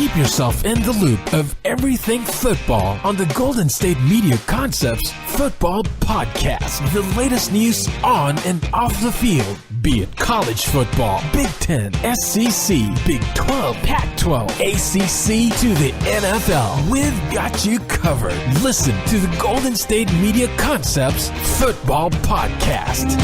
Keep yourself in the loop of everything football on the Golden State Media Concepts Football Podcast. The latest news on and off the field, be it college football, Big Ten, SEC, Big 12, Pac-12, ACC to the NFL. We've got you covered. Listen to the Golden State Media Concepts Football Podcast.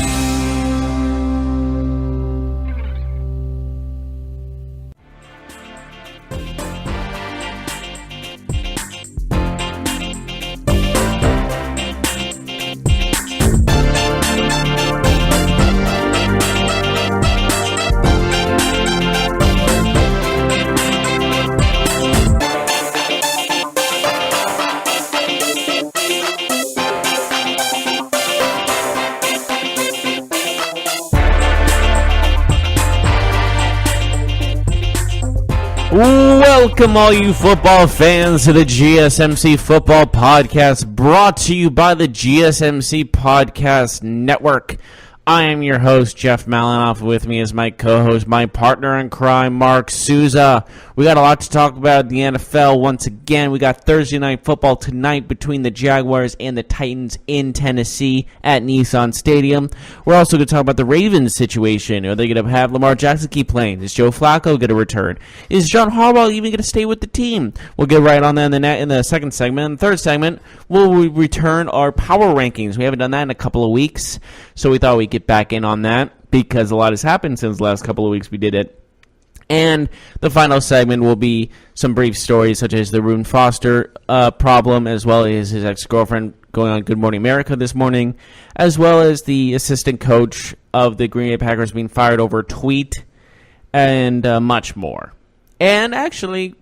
Welcome, all you football fans, to the GSMC Football Podcast, brought to you by the GSMC Podcast Network. I am your host, Jeff Malinoff. With me is my co-host, my partner in crime, Mark Souza. We got a lot to talk about in the NFL once again. We got Thursday Night Football tonight between the Jaguars and the Titans in Tennessee at Nissan Stadium. We're also going to talk about the Ravens situation. Are they going to have Lamar Jackson keep playing? Is Joe Flacco going to return? Is John Harbaugh even going to stay with the team? We'll get right on that in the second segment. In the third segment, we'll return our power rankings. We haven't done that in a couple of weeks, so we thought we'd get back in on that because a lot has happened since the last couple of weeks we did it. And the final segment will be some brief stories such as the Rune Foster problem, as well as his ex-girlfriend going on Good Morning America this morning, as well as the assistant coach of the Green Bay Packers being fired over a tweet, and much more. And actually,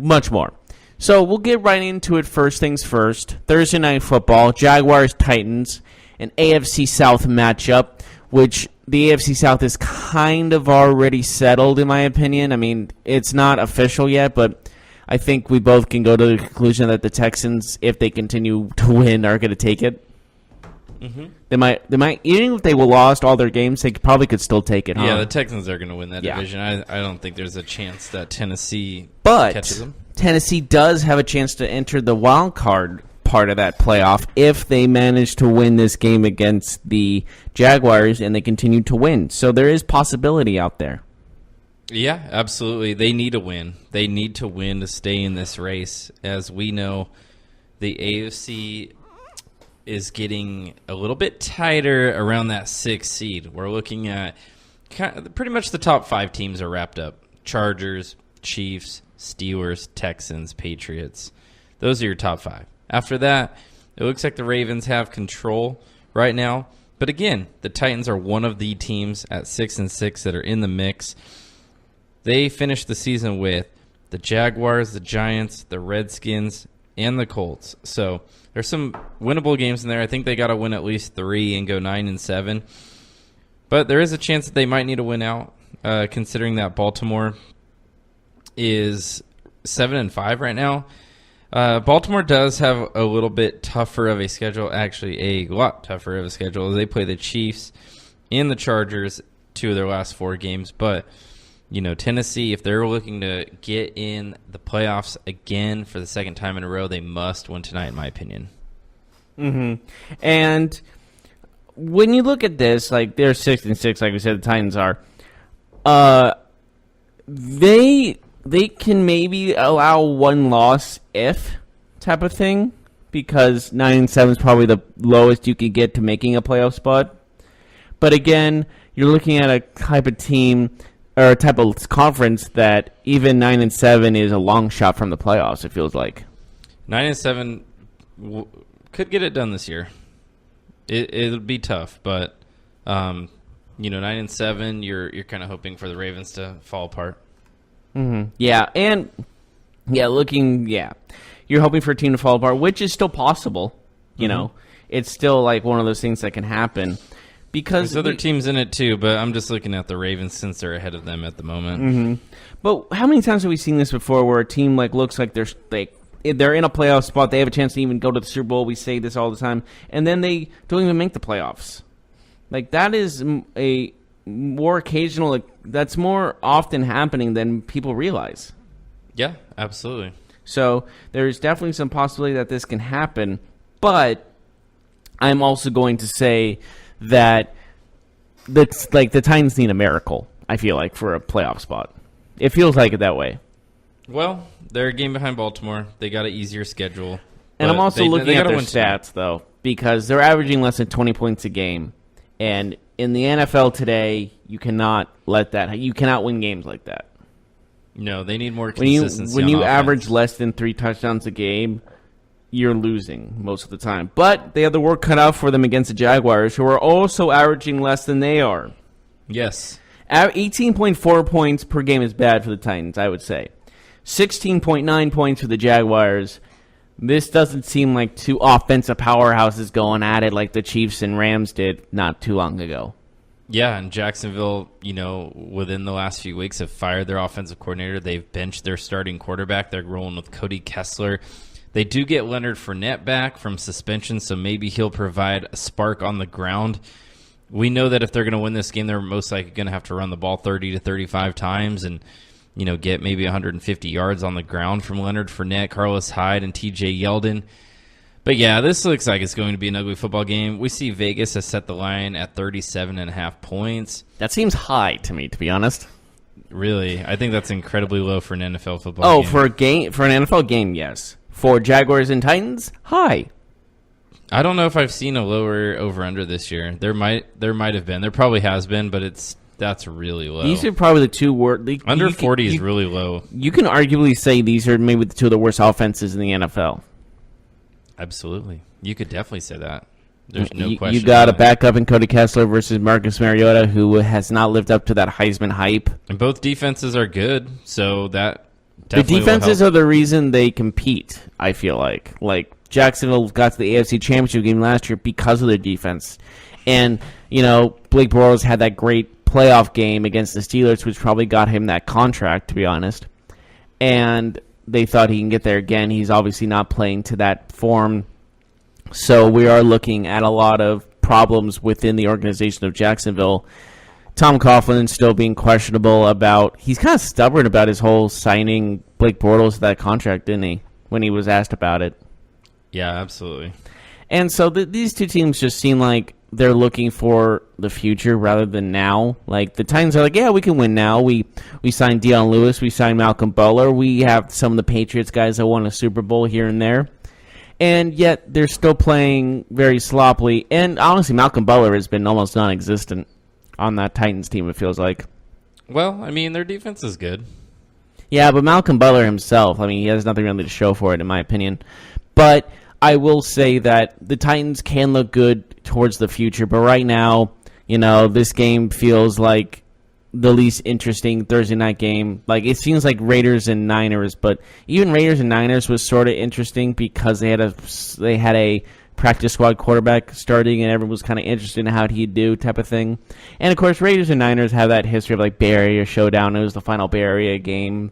much more. So we'll get right into it first things first. Thursday Night Football, Jaguars-Titans, an AFC South matchup, which the AFC South is kind of already settled, in my opinion. I mean, it's not official yet, but I think we both can go to the conclusion that the Texans, if they continue to win, are going to take it. Mm-hmm. They might, even if they lost all their games, they probably could still take it. Yeah, the Texans are going to win that division. I don't think there's a chance that Tennessee catches them. Tennessee does have a chance to enter the wild card part of that playoff if they manage to win this game against the Jaguars and they continue to win. So there is possibility out there. Yeah, absolutely. They need to win. They need to win to stay in this race. As we know, the AFC is getting a little bit tighter around that 6th seed. We're looking at pretty much the top 5 teams are wrapped up. Chargers, Chiefs, Steelers, Texans, Patriots. Those are your top 5. After that, it looks like the Ravens have control right now. But again, the Titans are one of the teams at 6-6 that are in the mix. They finished the season with the Jaguars, the Giants, the Redskins, and the Colts. So there's some winnable games in there. I think they got to win at least 3 and go 9-7. But there is a chance that they might need to win out, considering that Baltimore is 7-5 right now. Baltimore does have a little bit tougher of a schedule, actually a lot tougher of a schedule. They play the Chiefs and the Chargers 2 of their last 4 games. But, Tennessee, if they're looking to get in the playoffs again for the second time in a row, they must win tonight, in my opinion. Mm-hmm. And when you look at this, like they're 6-6, like we said, the Titans are. They can maybe allow one loss if type of thing, because 9-7 is probably the lowest you could get to making a playoff spot. But again, you're looking at a type of team or a type of conference that even 9-7 is a long shot from the playoffs, it feels like. 9-7 could get it done this year. It'll be tough, but 9-7, you're kind of hoping for the Ravens to fall apart. Mm-hmm. Yeah, and you're hoping for a team to fall apart, which is still possible. You know, it's still like one of those things that can happen. Because there's other teams in it too, but I'm just looking at the Ravens since they're ahead of them at the moment. Mm-hmm. But how many times have we seen this before, where a team looks like they're in a playoff spot, they have a chance to even go to the Super Bowl? We say this all the time, and then they don't even make the playoffs. That is a more occasional. That's more often happening than people realize. Yeah, absolutely. So there's definitely some possibility that this can happen, but I'm also going to say that the Titans need a miracle, I feel like, for a playoff spot. It feels like it that way. Well, they're a game behind Baltimore. They got an easier schedule. And I'm also looking at their stats, though, because they're averaging less than 20 points a game. And in the NFL today, you cannot win games like that. No, they need more consistency. When you average less than 3 touchdowns a game, you're losing most of the time. But they have the work cut out for them against the Jaguars, who are also averaging less than they are. Yes. 18.4 points per game is bad for the Titans, I would say. 16.9 points for the Jaguars. This doesn't seem like two offensive powerhouses going at it like the Chiefs and Rams did not too long ago. Yeah, and Jacksonville, within the last few weeks have fired their offensive coordinator. They've benched their starting quarterback. They're rolling with Cody Kessler. They do get Leonard Fournette back from suspension, so maybe he'll provide a spark on the ground. We know that if they're going to win this game, they're most likely going to have to run the ball 30 to 35 times and get maybe 150 yards on the ground from Leonard Fournette, Carlos Hyde, and TJ Yeldon. But yeah, this looks like it's going to be an ugly football game. We see Vegas has set the line at 37.5 points. That seems high to me, to be honest. Really? I think that's incredibly low for an NFL football game. For an NFL game, yes. For Jaguars and Titans, high. I don't know if I've seen a lower over-under this year. There might have been. There probably has been, but that's really low. These are probably the two worst. Under 40 is really low. You can arguably say these are maybe the two of the worst offenses in the NFL. Absolutely. You could definitely say that. There's no question. You got a backup in Cody Kessler versus Marcus Mariota, who has not lived up to that Heisman hype. And both defenses are good, so that the defenses are the reason they compete, I feel like. Like, Jacksonville got to the AFC Championship game last year because of their defense. And, Blake Bortles had that great playoff game against the Steelers, which probably got him that contract, to be honest. And they thought he can get there again. He's obviously not playing to that form. So we are looking at a lot of problems within the organization of Jacksonville. Tom Coughlin still being questionable about... He's kind of stubborn about his whole signing Blake Bortles to that contract, didn't he? When he was asked about it. Yeah, absolutely. And so these two teams just seem like they're looking for the future rather than now. Like, the Titans are like, yeah, we can win now. We signed Deion Lewis. We signed Malcolm Butler. We have some of the Patriots guys that won a Super Bowl here and there. And yet they're still playing very sloppily. And honestly, Malcolm Butler has been almost non-existent on that Titans team, it feels like. Well, their defense is good. Yeah, but Malcolm Butler himself, he has nothing really to show for it, in my opinion. But I will say that the Titans can look good towards the future, but right now, this game feels like the least interesting Thursday night game. Like, it seems like Raiders and Niners, but even Raiders and Niners was sort of interesting because they had a practice squad quarterback starting, and everyone was kind of interested in how he'd do, type of thing. And of course, Raiders and Niners have that history of like Bay Area showdown. It was the final Bay Area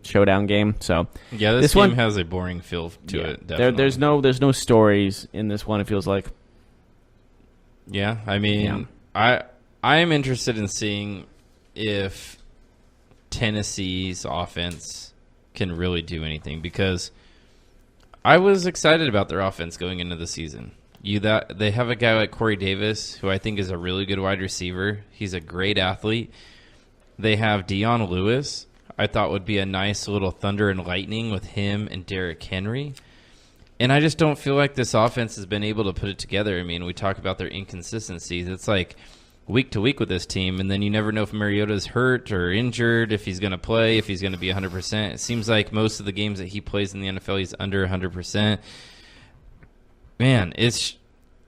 showdown game. So yeah, this game has a boring feel to it. Definitely. There's no stories in this one. It feels like. Yeah, I am interested in seeing if Tennessee's offense can really do anything, because I was excited about their offense going into the season. They have a guy like Corey Davis, who I think is a really good wide receiver. He's a great athlete. They have Deion Lewis. I thought would be a nice little thunder and lightning with him and Derrick Henry. And I just don't feel like this offense has been able to put it together. We talk about their inconsistencies. It's like week to week with this team, and then you never know if Mariota's hurt or injured, if he's going to play, if he's going to be 100%. It seems like most of the games that he plays in the NFL, he's under 100%. Man,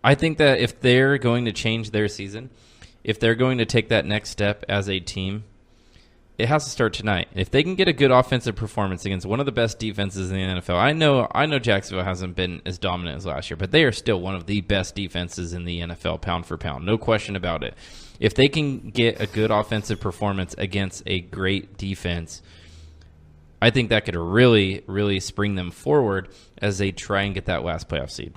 I think that if they're going to change their season, if they're going to take that next step as a team, it has to start tonight. If they can get a good offensive performance against one of the best defenses in the NFL, I know Jacksonville hasn't been as dominant as last year, but they are still one of the best defenses in the NFL, pound for pound. No question about it. If they can get a good offensive performance against a great defense, I think that could really, really spring them forward as they try and get that last playoff seed.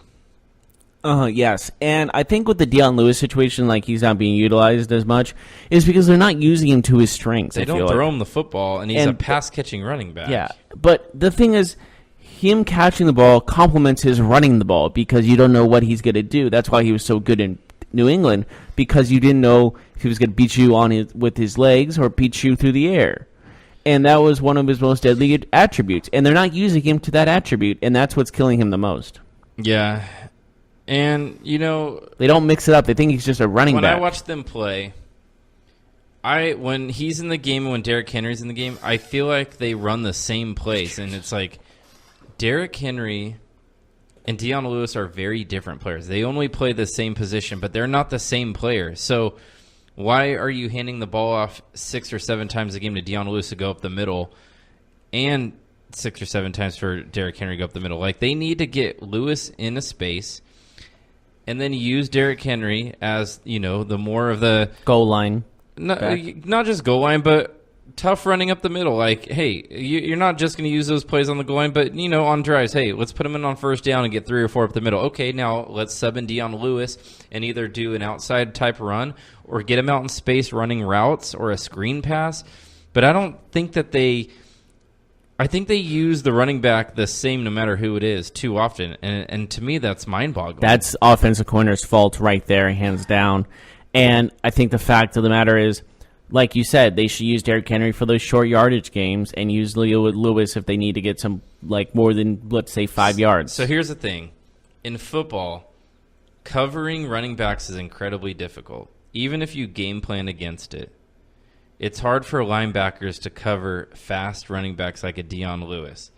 Yes, and I think with the Deion Lewis situation, like he's not being utilized as much, is because they're not using him to his strengths. They don't throw him the football, and he's a pass-catching running back. Yeah, but the thing is, him catching the ball complements his running the ball because you don't know what he's going to do. That's why he was so good in New England, because you didn't know if he was going to beat you with his legs or beat you through the air. And that was one of his most deadly attributes. And they're not using him to that attribute, and that's what's killing him the most. Yeah. And, they don't mix it up. They think he's just a running back. When I watch them play, when he's in the game and when Derrick Henry's in the game, I feel like they run the same plays. And it's like Derrick Henry and Deion Lewis are very different players. They only play the same position, but they're not the same player. So why are you handing the ball off 6 or 7 times a game to Deion Lewis to go up the middle and 6 or 7 times for Derrick Henry to go up the middle? Like, they need to get Lewis in a space and then use Derrick Henry as, the more of the goal line. Not just goal line, but tough running up the middle. Like, hey, you're not just going to use those plays on the goal line, but, on drives, hey, let's put him in on first down and get 3 or 4 up the middle. Okay, now let's sub in Deion Lewis and either do an outside type run or get him out in space running routes or a screen pass. But I don't think that I think they use the running back the same no matter who it is too often. And to me, that's mind-boggling. That's offensive coordinator's fault right there, hands down. And I think the fact of the matter is, like you said, they should use Derrick Henry for those short yardage games and use Lewis if they need to get some, more than, let's say, 5 yards. So here's the thing. In football, covering running backs is incredibly difficult, even if you game plan against it. It's hard for linebackers to cover fast running backs like a Deion Lewis.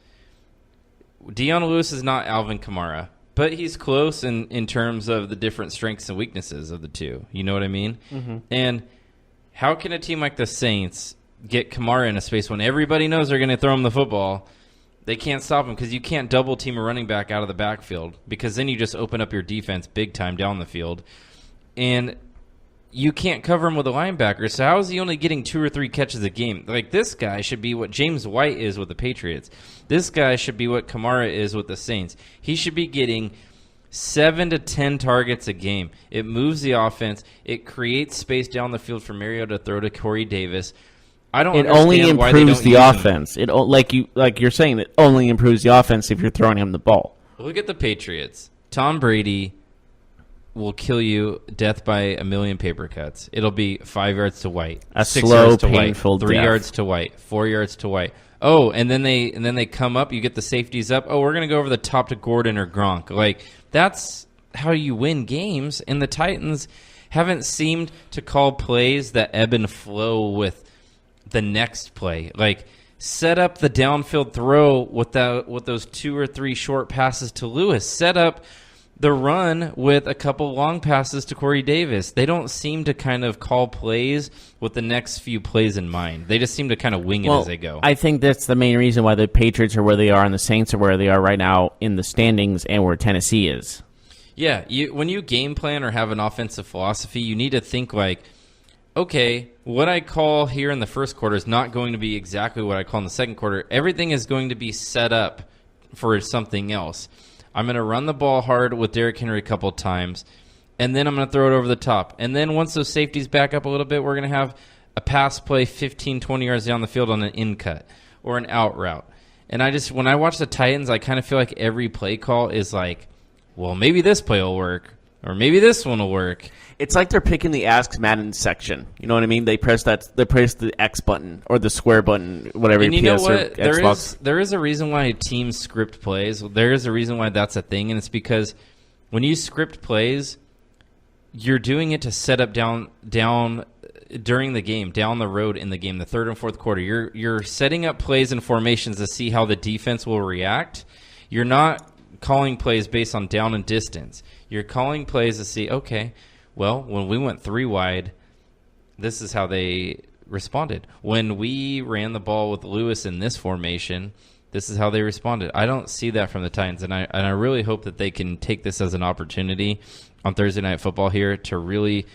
Deion Lewis is not Alvin Kamara, but he's close in terms of the different strengths and weaknesses of the two. You know what I mean? Mm-hmm. And how can a team like the Saints get Kamara in a space when everybody knows they're going to throw him the football? They can't stop him because you can't double team a running back out of the backfield, because then you just open up your defense big time down the field. And you can't cover him with a linebacker, so how is he only getting 2 or 3 catches a game? Like, this guy should be what James White is with the Patriots. This guy should be what Kamara is with the Saints. He should be getting 7 to 10 targets a game. It moves the offense. It creates space down the field for Mariota to throw to Corey Davis. I don't. It only improves the offense. It like you're saying, it only improves the offense if you're throwing him the ball. Look at the Patriots. Tom Brady will kill you death by a million paper cuts. It'll be 5 yards to White, a 6 slow, yards to painful White, 3 death. yards to White, 4 yards to White. Oh, and then they come up. You get the safeties up. Oh, we're gonna go over the top to Gordon or Gronk. Like, that's how you win games. And the Titans haven't seemed to call plays that ebb and flow with the next play. Like, set up the downfield throw with those 2 or 3 short passes to Lewis. Set up the run with a couple long passes to Corey Davis. They don't seem to kind of call plays with the next few plays in mind. They just seem to kind of wing it as they go. I think that's the main reason why the Patriots are where they are and the Saints are where they are right now in the standings and where Tennessee is. Yeah, when you game plan or have an offensive philosophy, you need to think like, okay, what I call here in the first quarter is not going to be exactly what I call in the second quarter. Everything is going to be set up for something else. I'm going to run the ball hard with Derrick Henry a couple of times, and then I'm going to throw it over the top. And then once those safeties back up a little bit, we're going to have a pass play 15, 20 yards down the field on an in cut or an out route. And when I watch the Titans, I kind of feel like every play call is like, well, maybe this play will work, or maybe this one will work. It's like they're picking the Ask Madden section. You know what I mean? They press the X button or the square button, whatever. And you PS know what? Or Xbox. There is a reason why teams script plays. There is a reason why that's a thing, and it's because when you script plays, you're doing it to set up down during the game, down the road in the game, the third and fourth quarter. You're setting up plays and formations to see how the defense will react. You're not calling plays based on down and distance. You're calling plays to see, okay, well, when we went 3 wide, this is how they responded. When we ran the ball with Lewis in this formation, this is how they responded. I don't see that from the Titans, and I really hope that they can take this as an opportunity on Thursday Night Football here to really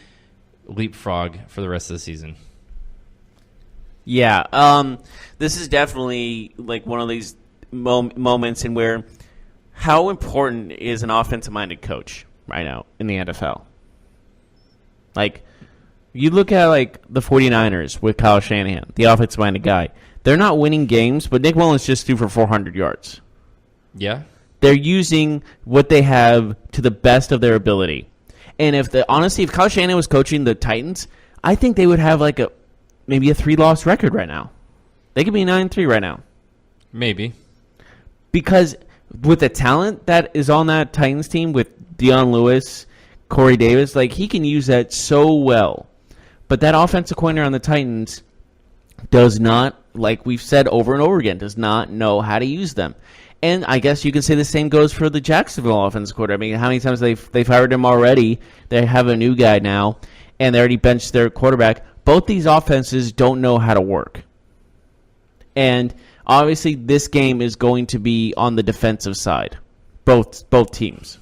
leapfrog for the rest of the season. Yeah, this is definitely like one of these moments in where how important is an offensive-minded coach? right now in the NFL. Like, you look at, like, the 49ers with Kyle Shanahan, the offensive-minded guy. They're not winning games, but Nick Mullins just threw for 400 yards. Yeah. They're using what they have to the best of their ability. And honestly, if Kyle Shanahan was coaching the Titans, I think they would have like maybe a 3-loss record right now. They could be 9-3 right now. Maybe. Because with the talent that is on that Titans team with Deion Lewis, Corey Davis, like he can use that so well. But that offensive coordinator on the Titans does not, like we've said over and over again, does not know how to use them. And I guess you could say the same goes for the Jacksonville offensive coordinator. I mean, how many times they've hired him already? They have a new guy now, and they already benched their quarterback. Both these offenses don't know how to work. And obviously, this game is going to be on the defensive side, both teams.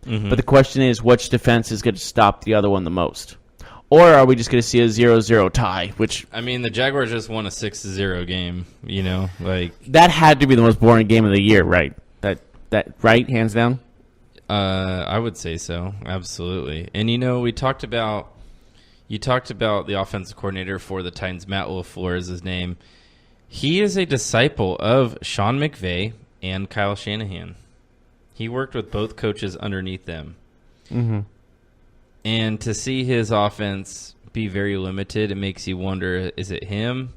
Mm-hmm. But the question is, which defense is going to stop the other one the most? Or are we just going to see a 0-0 tie? Which I mean, the Jaguars just won a 6-0 game. You know, like that had to be the most boring game of the year, right? That right, hands down. I would say so, absolutely. And you talked about the offensive coordinator for the Titans, Matt LaFleur is his name. He is a disciple of Sean McVay and Kyle Shanahan. He worked with both coaches underneath them. Mm-hmm. And to see his offense be very limited, it makes you wonder, is it him?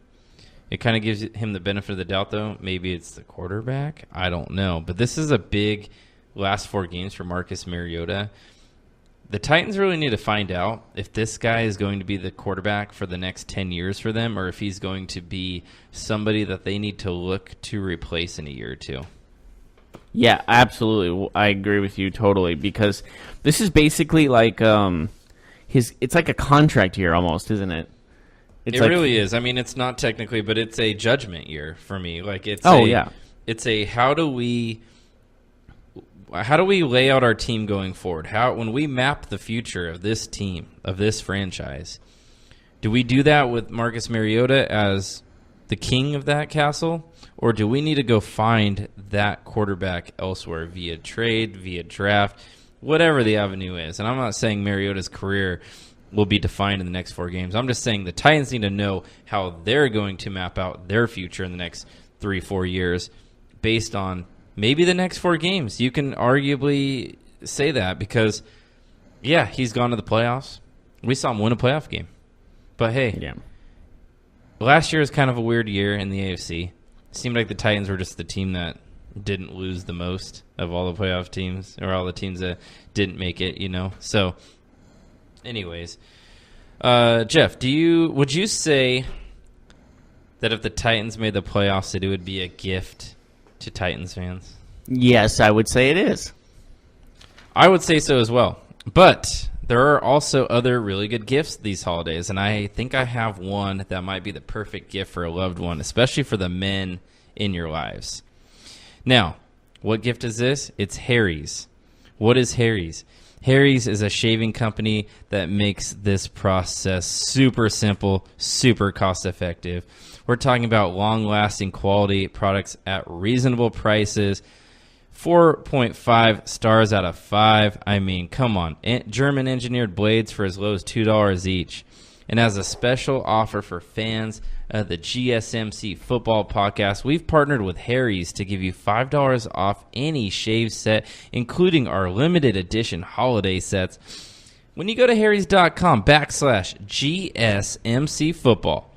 It kind of gives him the benefit of the doubt, though. Maybe it's the quarterback. I don't know. But this is a big last 4 games for Marcus Mariota. The Titans really need to find out if this guy is going to be the quarterback for the next 10 years for them, or if he's going to be somebody that they need to look to replace in a year or two. Yeah, absolutely. I agree with you totally, because this is basically like it's like a contract year almost, isn't it? It really is. I mean, it's not technically, but it's a judgment year for me. Like it's it's a how do we lay out our team going forward? When we map the future of this team, of this franchise, do we do that with Marcus Mariota as the king of that castle? Or do we need to go find that quarterback elsewhere via trade, via draft, whatever the avenue is? And I'm not saying Mariota's career will be defined in the next 4 games. I'm just saying the Titans need to know how they're going to map out their future in the next 3-4 years based on maybe the next 4 games. You can arguably say that because, yeah, he's gone to the playoffs. We saw him win a playoff game. But, hey, last year was kind of a weird year in the AFC. It seemed like the Titans were just the team that didn't lose the most of all the playoff teams, or all the teams that didn't make it, So, anyways, Jeff, would you say that if the Titans made the playoffs, that it would be a gift to Titans fans? Yes, I would say it is. I would say so as well. But there are also other really good gifts these holidays, and I think I have one that might be the perfect gift for a loved one, especially for the men in your lives. Now, what gift is this? It's Harry's. What is Harry's? Harry's is a shaving company that makes this process super simple, super cost-effective. We're talking about long-lasting quality products at reasonable prices. 4.5 stars out of 5. I mean, come on. German engineered blades for as low as $2 each. And as a special offer for fans of the GSMC football podcast, we've partnered with Harry's to give you $5 off any shave set, including our limited edition holiday sets, when you go to harrys.com/GSMC football.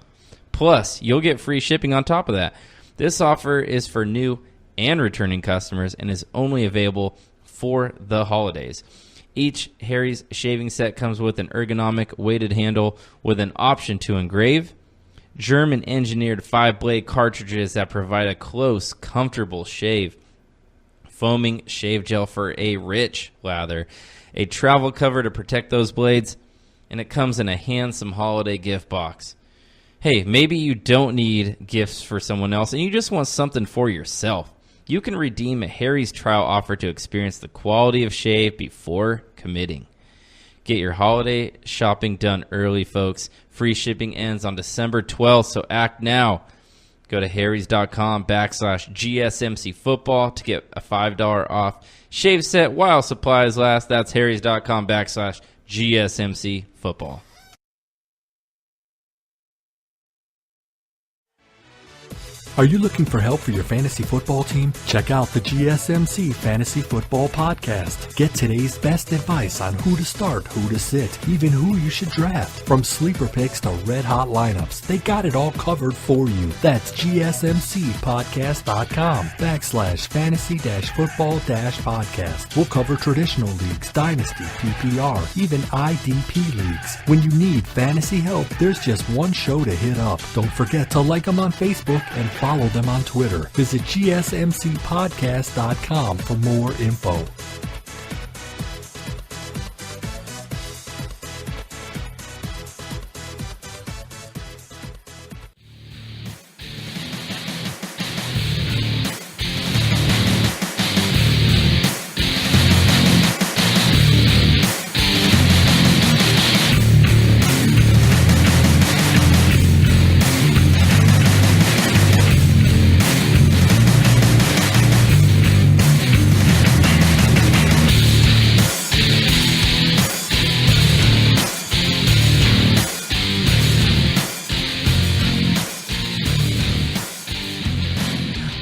Plus, you'll get free shipping on top of that. This offer is for new and returning customers and is only available for the holidays. Each Harry's shaving set comes with an ergonomic weighted handle with an option to engrave, German-engineered 5-blade cartridges that provide a close, comfortable shave, foaming shave gel for a rich lather, a travel cover to protect those blades, and it comes in a handsome holiday gift box. Hey, maybe you don't need gifts for someone else and you just want something for yourself. You can redeem a Harry's trial offer to experience the quality of shave before committing. Get your holiday shopping done early, folks. Free shipping ends on December 12th, so act now. Go to harrys.com/GSMC football to get a $5 off shave set while supplies last. That's harrys.com/GSMC football. Are you looking for help for your fantasy football team? Check out the GSMC Fantasy Football Podcast. Get today's best advice on who to start, who to sit, even who you should draft. From sleeper picks to red hot lineups, they got it all covered for you. That's GSMCpodcast.com/fantasy-football-podcast. We'll cover traditional leagues, dynasty, PPR, even IDP leagues. When you need fantasy help, there's just one show to hit up. Don't forget to like them on Facebook and follow them on Twitter. Visit GSMCpodcast.com for more info.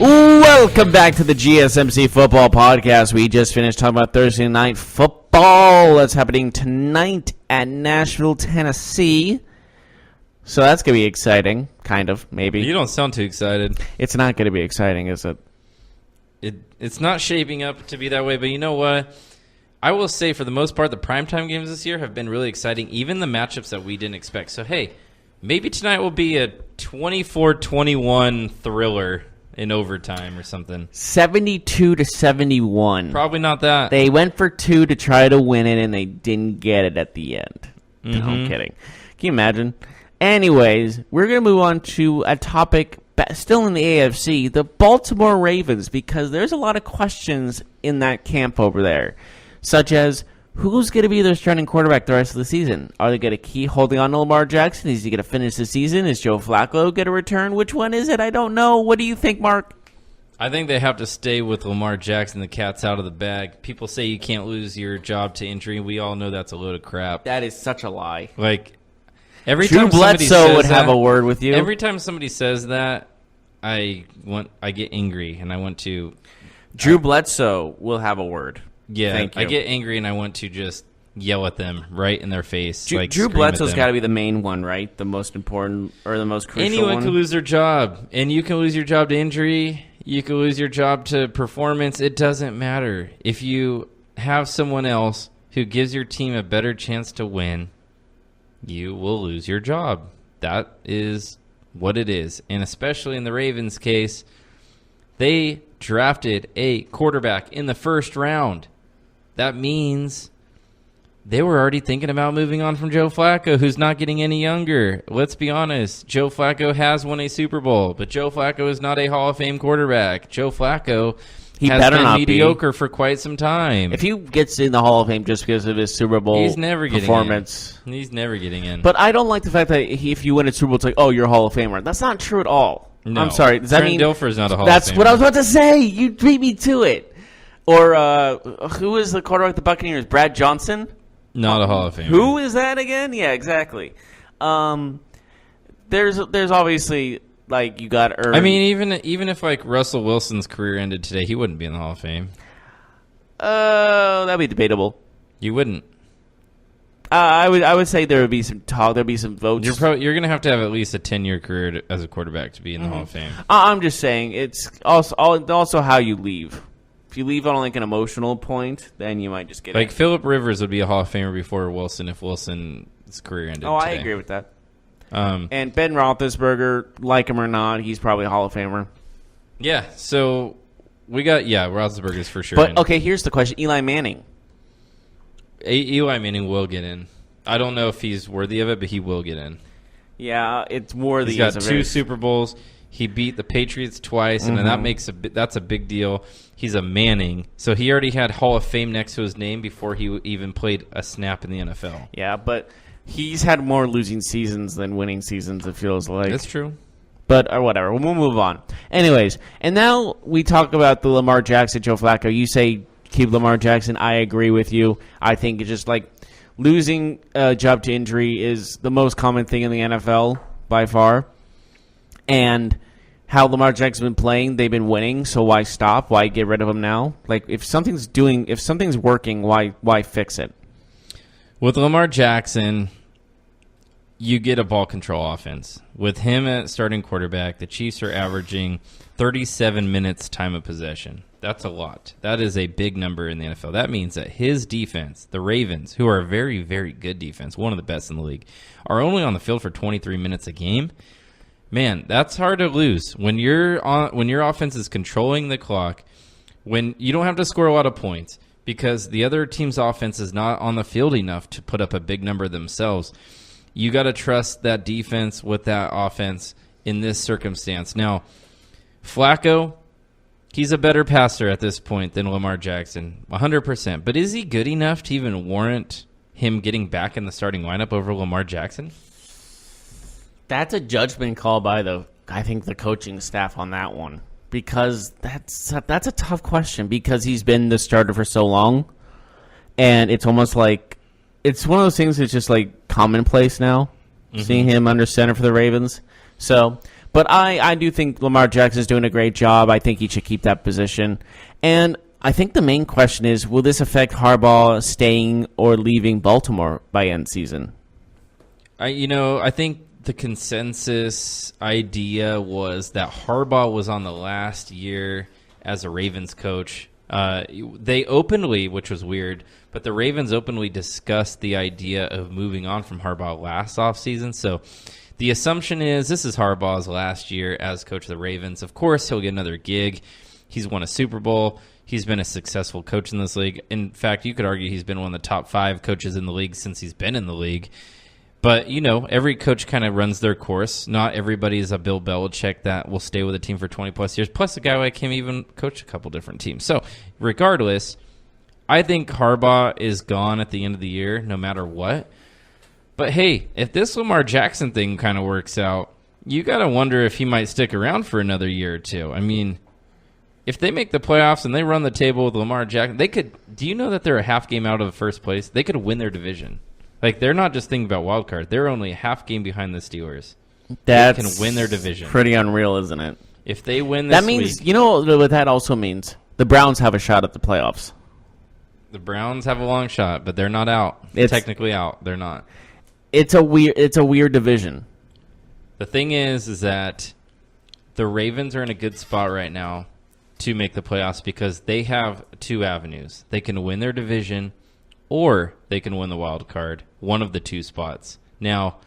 Welcome back to the GSMC Football Podcast. We just finished talking about Thursday Night Football. That's happening tonight at Nashville, Tennessee. So that's going to be exciting, kind of, maybe. You don't sound too excited. It's not going to be exciting, is it? It's not shaping up to be that way, but you know what? I will say, for the most part, the primetime games this year have been really exciting, even the matchups that we didn't expect. So, hey, maybe tonight will be a 24-21 thriller in overtime or something. 72-71. Probably not that. They went for 2 to try to win it, and they didn't get it at the end. No, I'm kidding. Can you imagine? Anyways, we're going to move on to a topic still in the AFC, the Baltimore Ravens, because there's a lot of questions in that camp over there, such as who's going to be their starting quarterback the rest of the season? Are they going to keep holding on to Lamar Jackson? Is he going to finish the season? Is Joe Flacco going to return? Which one is it? I don't know. What do you think, Mark? I think they have to stay with Lamar Jackson. The cat's out of the bag. People say you can't lose your job to injury. We all know that's a load of crap. That is such a lie. Like, every Drew time somebody Bledsoe says would have that, a word with you. Every time somebody says that, I get angry, and I want to. Drew Bledsoe will have a word. Yeah, Thank you. I get angry, and I want to just yell at them right in their face. Drew Bledsoe's got to be the main one, right? The most important or the most crucial Anyone one. can lose their job, and you can lose your job to injury. You can lose your job to performance. It doesn't matter. If you have someone else who gives your team a better chance to win, you will lose your job. That is what it is. And especially in the Ravens' case, they drafted a quarterback in the first round. That means they were already thinking about moving on from Joe Flacco, who's not getting any younger. Let's be honest. Joe Flacco has won a Super Bowl, but Joe Flacco is not a Hall of Fame quarterback. Joe Flacco has been mediocre for quite some time. If he gets in the Hall of Fame just because of his Super Bowl performance. He's never getting in. But I don't like the fact that if you win a Super Bowl, it's like, oh, you're a Hall of Famer. That's not true at all. No. I'm sorry. Does that mean Dilfer's not a Hall of Famer? That's what I was about to say. You beat me to it. Or who is the quarterback of the Buccaneers? Brad Johnson? Not a Hall of Famer. Who is that again? Yeah, exactly. There's obviously, like, you got earned. I mean, even if like Russell Wilson's career ended today, he wouldn't be in the Hall of Fame. That'd be debatable. You wouldn't. I would say there would be some talk. There'd be some votes. You're going to have at least a 10-year career as a quarterback to be in the Hall of Fame. I'm just saying it's also how you leave. If you leave on like an emotional point, then you might just get like Phillip Rivers would be a Hall of Famer before Wilson if Wilson's career ended. Oh, today. I agree with that. And Ben Roethlisberger, like him or not, he's probably a Hall of Famer. Yeah. So we got Roethlisberger's for sure. But okay, here's the question: Eli Manning. Eli Manning will get in. I don't know if he's worthy of it, but he will get in. Yeah, it's worthy. He's got 2 Super Bowls. He beat the Patriots twice, and that's a big deal. He's a Manning, so he already had Hall of Fame next to his name before he even played a snap in the NFL. Yeah, but he's had more losing seasons than winning seasons, it feels like. That's true. But, or whatever. We'll move on. Anyways, and now we talk about the Lamar Jackson, Joe Flacco. You say keep Lamar Jackson. I agree with you. I think it's just like losing a job to injury is the most common thing in the NFL by far. And how Lamar Jackson's been playing, they've been winning, so why stop? Why get rid of him now? Like, if something's working, why fix it? With Lamar Jackson, you get a ball control offense. With him at starting quarterback, the Chiefs are averaging 37 minutes time of possession. That's a lot. That is a big number in the NFL. That means that his defense, the Ravens, who are a very, very good defense, one of the best in the league, are only on the field for 23 minutes a game. Man, that's hard to lose. When your offense is controlling the clock, when you don't have to score a lot of points because the other team's offense is not on the field enough to put up a big number themselves, you got to trust that defense with that offense in this circumstance. Now, Flacco, he's a better passer at this point than Lamar Jackson, 100%. But is he good enough to even warrant him getting back in the starting lineup over Lamar Jackson? That's a judgment call by the coaching staff on that one, because that's a tough question because he's been the starter for so long, and it's almost like it's one of those things that's just like commonplace now, seeing him under center for the Ravens. So, but I do think Lamar Jackson's doing a great job. I think he should keep that position, and I think the main question is, will this affect Harbaugh staying or leaving Baltimore by end season? I think the consensus idea was that Harbaugh was on the last year as a Ravens coach. They openly, which was weird, but the Ravens openly discussed the idea of moving on from Harbaugh last offseason. So the assumption is this is Harbaugh's last year as coach of the Ravens. Of course, he'll get another gig. He's won a Super Bowl. He's been a successful coach in this league. In fact, you could argue he's been one of the top 5 coaches in the league since he's been in the league. But, every coach kind of runs their course. Not everybody is a Bill Belichick that will stay with a team for 20-plus years. Plus, a guy like him even coached a couple different teams. So, regardless, I think Harbaugh is gone at the end of the year, no matter what. But, hey, if this Lamar Jackson thing kind of works out, you got to wonder if he might stick around for another year or two. I mean, if they make the playoffs and they run the table with Lamar Jackson, they could – do you know that they're a half game out of first place? They could win their division. Like, they're not just thinking about wild card. They're only a half game behind the Steelers. They can win their division. Pretty unreal, isn't it? If they win this that means, week, you know what that also means? The Browns have a shot at the playoffs. The Browns have a long shot, but they're not out. It's technically out. They're not. It's a weird division. The thing is that the Ravens are in a good spot right now to make the playoffs because they have 2 avenues. They can win their division or they can win the wild card, one of the 2 spots. Now,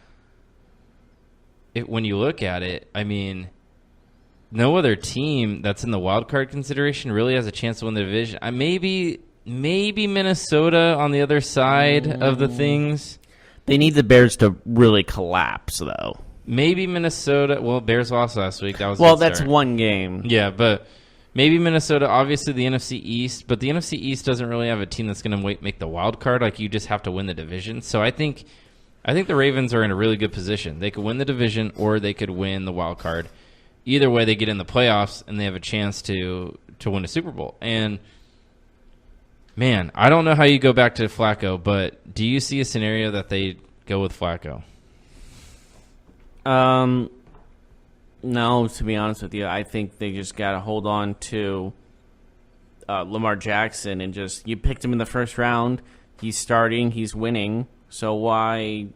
when you look at it, I mean, no other team that's in the wild card consideration really has a chance to win the division. Maybe Minnesota on the other side of the things. They need the Bears to really collapse, though. Maybe Minnesota. Well, Bears lost last week. That was that's one game. Yeah, but maybe Minnesota. Obviously, the NFC East, but the NFC East doesn't really have a team that's going to make the wild card. Like, you just have to win the division. So I think the Ravens are in a really good position. They could win the division or they could win the wild card. Either way, they get in the playoffs and they have a chance to win a Super Bowl. And man, I don't know how you go back to Flacco, but do you see a scenario that they go with Flacco? No, to be honest with you, I think they just got to hold on to Lamar Jackson and you picked him in the first round. He's starting, he's winning. So why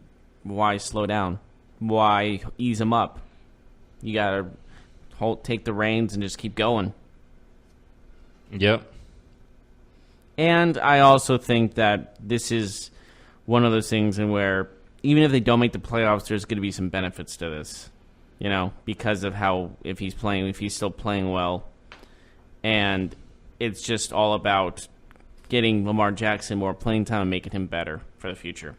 slow down? Why ease him up? You got to take the reins and just keep going. Yep. And I also think that this is one of those things in where even if they don't make the playoffs, there's going to be some benefits to this, because of if he's still playing well. And it's just all about getting Lamar Jackson more playing time and making him better for the future.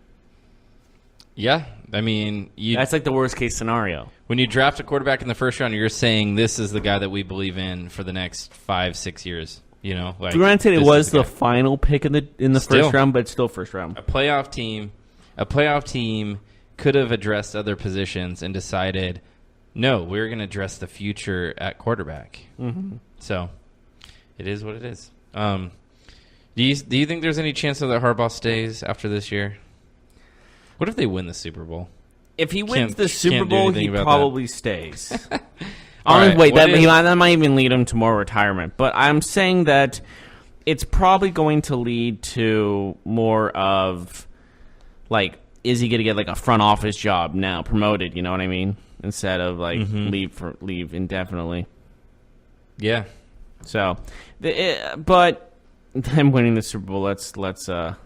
Yeah, I mean, that's like the worst case scenario. When you draft a quarterback in the first round, you're saying this is the guy that we believe in for the next 5-6 years. Granted, it was the final pick in the first round, but still first round. A playoff team could have addressed other positions and decided, no, we're going to address the future at quarterback. Mm-hmm. So it is what it is. Do you think there's any chance that Harbaugh stays after this year? What if they win the Super Bowl? If he wins the Can't Super do Bowl, anything he about probably stays. All right, Wait, what that might even lead him to more retirement. But I'm saying that it's probably going to lead to more of, like, is he going to get like a front office job now, promoted? You know what I mean? Instead of like leave indefinitely. Yeah. So, but them winning the Super Bowl, let's pump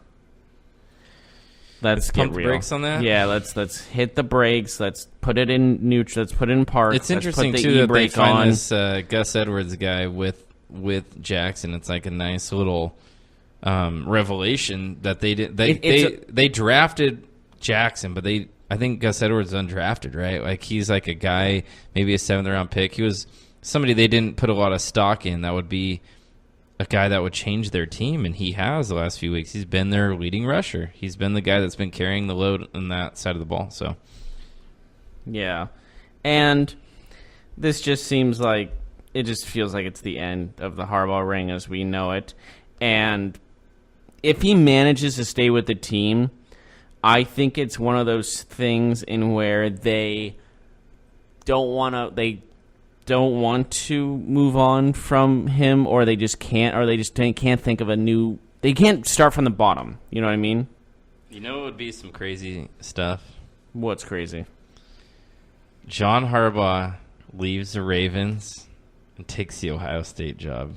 get the real. brakes on that? Yeah, let's hit the brakes. Let's put it in neutral. Let's put it in park. It's let's interesting put the too that they e-brake find on. this Gus Edwards guy with Jackson. It's like a nice little revelation that they did. They drafted Jackson, but I think Gus Edwards is undrafted, right? Like he's like a guy, maybe a 7th round pick. He was somebody they didn't put a lot of stock in. That would be a guy that would change their team, and he has the last few weeks. He's been their leading rusher. He's been the guy that's been carrying the load on that side of the ball. So, yeah, and this just seems like it just feels like it's the end of the Harbaugh ring as we know it. And if he manages to stay with the team, I think it's one of those things in where they don't want to move on from him, or they just can't, or they just can't think of a new. They can't start from the bottom. You know what I mean? you know, it would be some crazy stuff. What's crazy? John Harbaugh leaves the Ravens and takes the Ohio State job.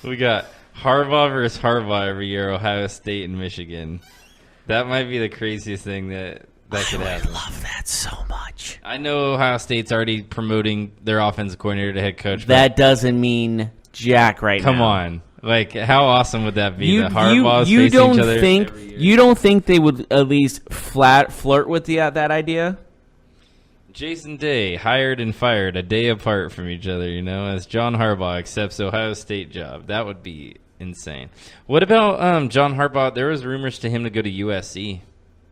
We got Harbaugh versus Harbaugh every year, Ohio State and Michigan. That might be the craziest thing that could happen. I love that so much. I know Ohio State's already promoting their offensive coordinator to head coach. That doesn't mean jack right now. Come on. Like, how awesome would that be? You, the Harbaughs you facing don't each other think every year? you don't think they would at least flirt with that idea? Jason Day, hired and fired a day apart from each other, you know, as John Harbaugh accepts Ohio State job. That would be insane. What about John Harbaugh? There was rumors to him to go to USC.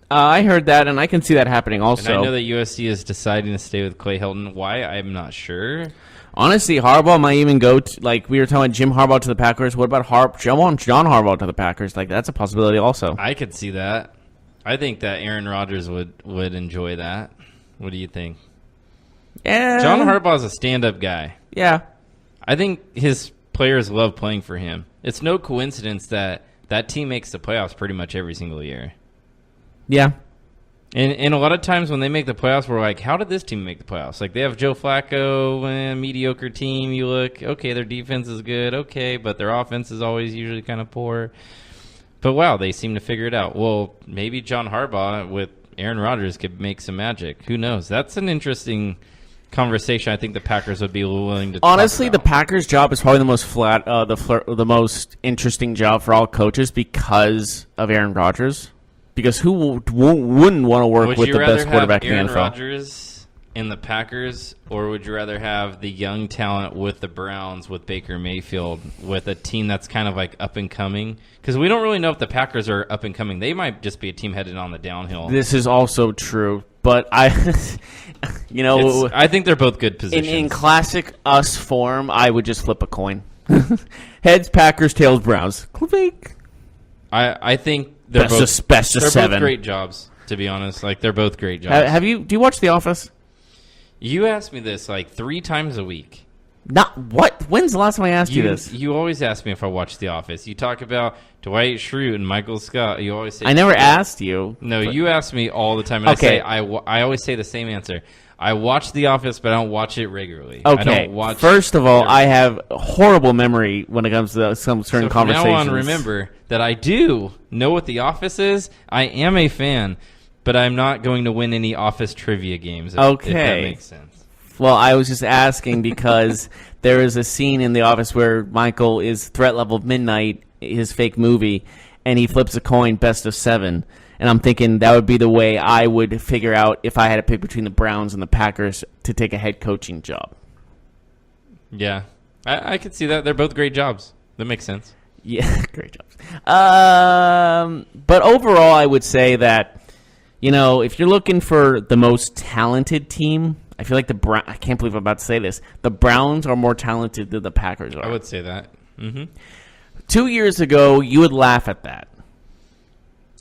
I heard that, and I can see that happening also. And I know that USC is deciding to stay with Clay Helton. Why? I'm not sure. Honestly, Harbaugh might even go to, like, we were talking about Jim Harbaugh to the Packers. What about John Harbaugh to the Packers? Like, that's a possibility also. I could see that. I think that Aaron Rodgers would enjoy that. What do you think? Yeah. John Harbaugh's a stand-up guy. Yeah. I think his players love playing for him. It's no coincidence that that team makes the playoffs pretty much every single year. Yeah. And a lot of times when they make the playoffs, we're like, how did this team make the playoffs? Like, they have Joe Flacco, mediocre team. You look, okay, their defense is good, okay, but their offense is always usually kind of poor. But, wow, they seem to figure it out. Well, maybe John Harbaugh with Aaron Rodgers could make some magic. Who knows? That's an interesting conversation I think the Packers would be willing to Honestly, talk the about. Packers' job is probably the most the most interesting job for all coaches because of Aaron Rodgers. Because who wouldn't want to work with the best quarterback in the NFL? Would you rather have Aaron Rodgers in the Packers, or would you rather have the young talent with the Browns with Baker Mayfield with a team that's kind of like up and coming? Because we don't really know if the Packers are up and coming. They might just be a team headed on the downhill. This is also true, but I think they're both good positions. in classic us form, I would just flip a coin. Heads Packers, tails Browns. Click. I think they're Best of they're seven. both great jobs. To be honest, like they're both great jobs. Do you watch The Office? You ask me this like 3 times a week. Not what? When's the last time I asked you this? You always ask me if I watch The Office. You talk about Dwight Schrute and Michael Scott. You always say I never asked you. No, you ask me all the time, and Okay. I always say the same answer. I watch The Office, but I don't watch it regularly. Okay. I don't watch First of all, it I have horrible memory when it comes to some certain so from conversations. now on, remember that I do know what The Office is. I am a fan, but I'm not going to win any Office trivia games. If that makes sense. Well, I was just asking because there is a scene in The Office where Michael is threat level midnight, his fake movie, and he flips a coin, best of 7. And I'm thinking that would be the way I would figure out if I had to pick between the Browns and the Packers to take a head coaching job. Yeah, I could see that. They're both great jobs. That makes sense. Yeah, great jobs. But overall, I would say that, if you're looking for the most talented team, I feel like I can't believe I'm about to say this. The Browns are more talented than the Packers are. I would say that. Mm-hmm. 2 years ago, you would laugh at that.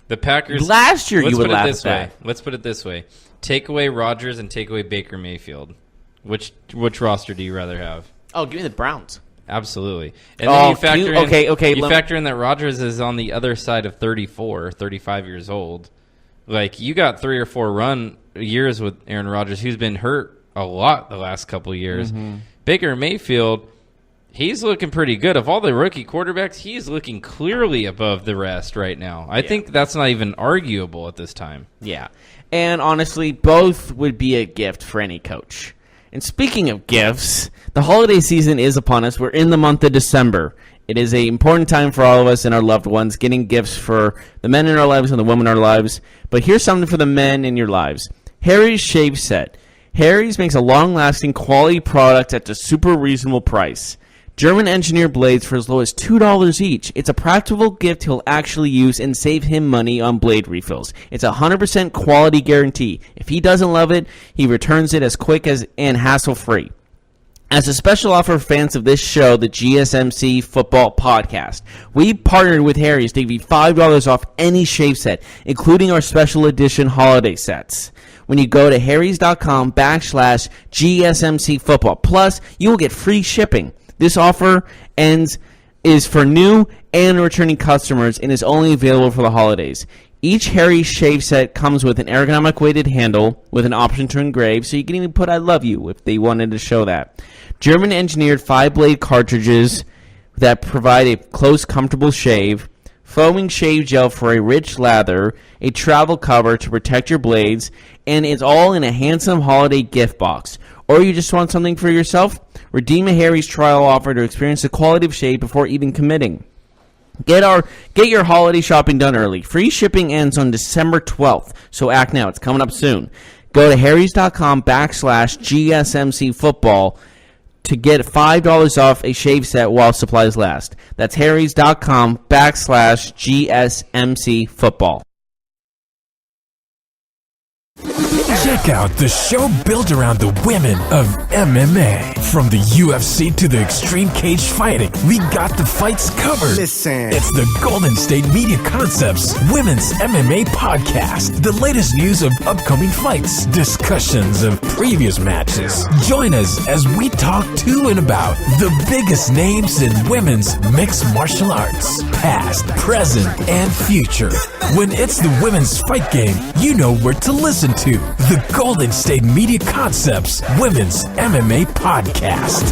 The Packers. Last year, you would laugh at that. Let's put it this way. Take away Rodgers and take away Baker Mayfield. Which roster do you rather have? Oh, give me the Browns. Absolutely. And then you factor in that Rodgers is on the other side of 35 years old. Like, you got 3 or 4 years with Aaron Rodgers, who's been hurt a lot the last couple of years. Mm-hmm. Baker Mayfield, he's looking pretty good. Of all the rookie quarterbacks, he's looking clearly above the rest right now. I think that's not even arguable at this time. Yeah. And honestly, both would be a gift for any coach. And speaking of gifts, the holiday season is upon us. We're in the month of December. It is an important time for all of us and our loved ones, getting gifts for the men in our lives and the women in our lives. But here's something for the men in your lives. Harry's Shave Set. Harry's makes a long-lasting quality product at a super reasonable price. German-engineered blades for as low as $2 each. It's a practical gift he'll actually use and save him money on blade refills. It's a 100% quality guarantee. If he doesn't love it, he returns it as quick and hassle-free. As a special offer for fans of this show, the GSMC Football Podcast, we partnered with Harry's to give you $5 off any shave set, including our special edition holiday sets. When you go to harrys.com/GSMC Football. Plus, you will get free shipping. This offer is for new and returning customers and is only available for the holidays. Each Harry's shave set comes with an ergonomic weighted handle with an option to engrave, so you can even put I love you if they wanted to show that. German-engineered 5-blade cartridges that provide a close, comfortable shave, foaming shave gel for a rich lather, a travel cover to protect your blades, and it's all in a handsome holiday gift box. Or you just want something for yourself? Redeem a Harry's trial offer to experience the quality of shave before even committing. Get your holiday shopping done early. Free shipping ends on December 12th, so act now. It's coming up soon. Go to harrys.com/GSMC Football to get $5 off a shave set while supplies last. That's harrys.com/GSMC Football. Check out the show built around the women of MMA. From the UFC to the extreme cage fighting, we got the fights covered. Listen. It's the Golden State Media Concepts Women's MMA Podcast. The latest news of upcoming fights, discussions of previous matches. Join us as we talk to and about the biggest names in women's mixed martial arts, past, present, and future. When it's the women's fight game, you know where to listen to. The Golden State Media Concepts Women's MMA Podcast.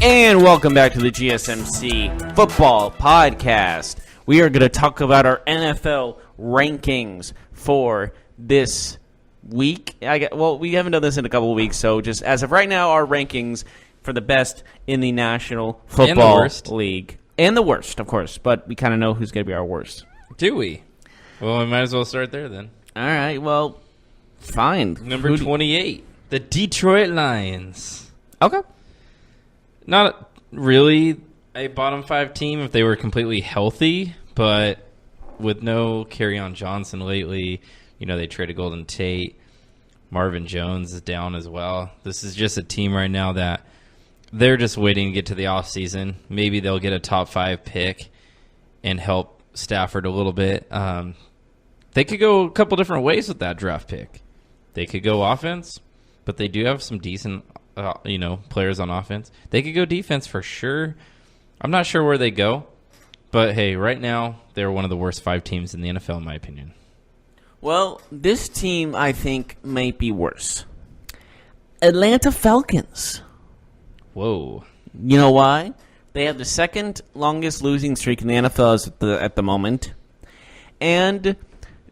And welcome back to the GSMC Football Podcast. We are going to talk about our NFL rankings for this week. We haven't done this in a couple of weeks, so just as of right now, our rankings for the best in the National Football League. And the worst, of course, but we kind of know who's going to be our worst. Do we? Well, we might as well start there then. All right, well, fine. Number 28, the Detroit Lions. Okay. Not really a bottom 5 team if they were completely healthy, but with no Kerryon Johnson lately, they traded Golden Tate. Marvin Jones is down as well. This is just a team right now that they're just waiting to get to the offseason. Maybe they'll get a top 5 pick and help Stafford a little bit. They could go a couple different ways with that draft pick. They could go offense, but they do have some decent players on offense. They could go defense for sure. I'm not sure where they go, but hey, right now they're one of the worst 5 teams in the NFL, in my opinion. Well, this team I think might be worse. Atlanta Falcons. Whoa. You know why? They have the second longest losing streak in the NFL at the moment. And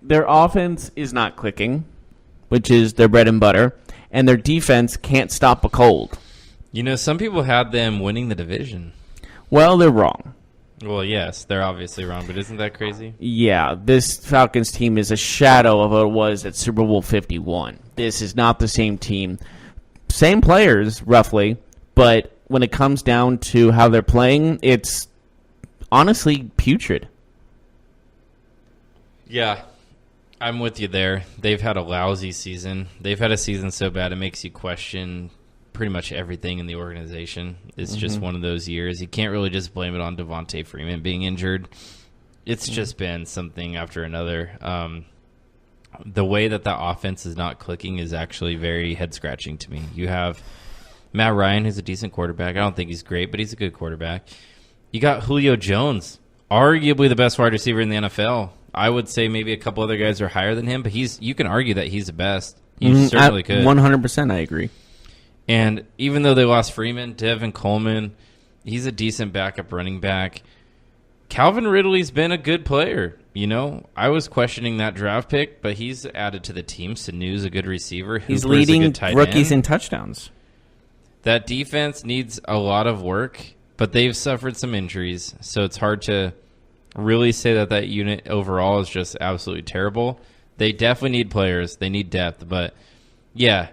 their offense is not clicking, which is their bread and butter. And their defense can't stop a cold. You know, some people had them winning the division. Well, they're wrong. Well, yes, they're obviously wrong, but isn't that crazy? Yeah, this Falcons team is a shadow of what it was at Super Bowl 51. This is not the same team. Same players, roughly, but when it comes down to how they're playing, it's honestly putrid. Yeah, I'm with you there. They've had a lousy season. They've had a season so bad it makes you question pretty much everything in the organization. It's just one of those years. You can't really just blame it on Devontae Freeman being injured. It's just been something after another. The way that offense is not clicking is actually very head-scratching to me. You have Matt Ryan, who's a decent quarterback. I don't think he's great, but he's a good quarterback. You got Julio Jones, arguably the best wide receiver in the NFL. I would say maybe a couple other guys are higher than him, but you can argue that he's the best. You certainly could. 100% I agree. And even though they lost Freeman, Devin Coleman, he's a decent backup running back. Calvin Ridley's been a good player. You know, I was questioning that draft pick, but he's added to the team. Sanu's a good receiver. He's Hooper's leading a good tight rookies end. in touchdowns. That defense needs a lot of work, but they've suffered some injuries, so it's hard to really say that unit overall is just absolutely terrible. They definitely need players. They need depth, but yeah,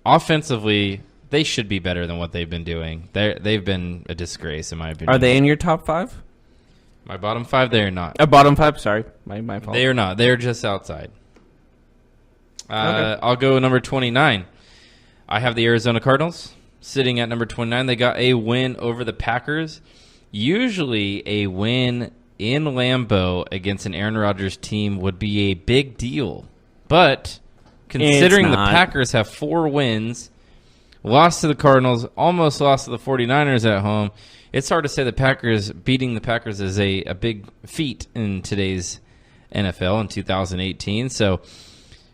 offensively, they should be better than what they've been doing. They've been a disgrace, in my opinion. Are they in your top 5? My bottom 5, they are not. Bottom 5, sorry. My fault. They are not. They are just outside. Okay. I'll go number 29. I have the Arizona Cardinals sitting at number 29. They got a win over the Packers. Usually a win in Lambeau against an Aaron Rodgers team would be a big deal. But considering the Packers have 4 wins, lost to the Cardinals, almost lost to the 49ers at home, it's hard to say beating the Packers is a big feat in today's NFL in 2018. So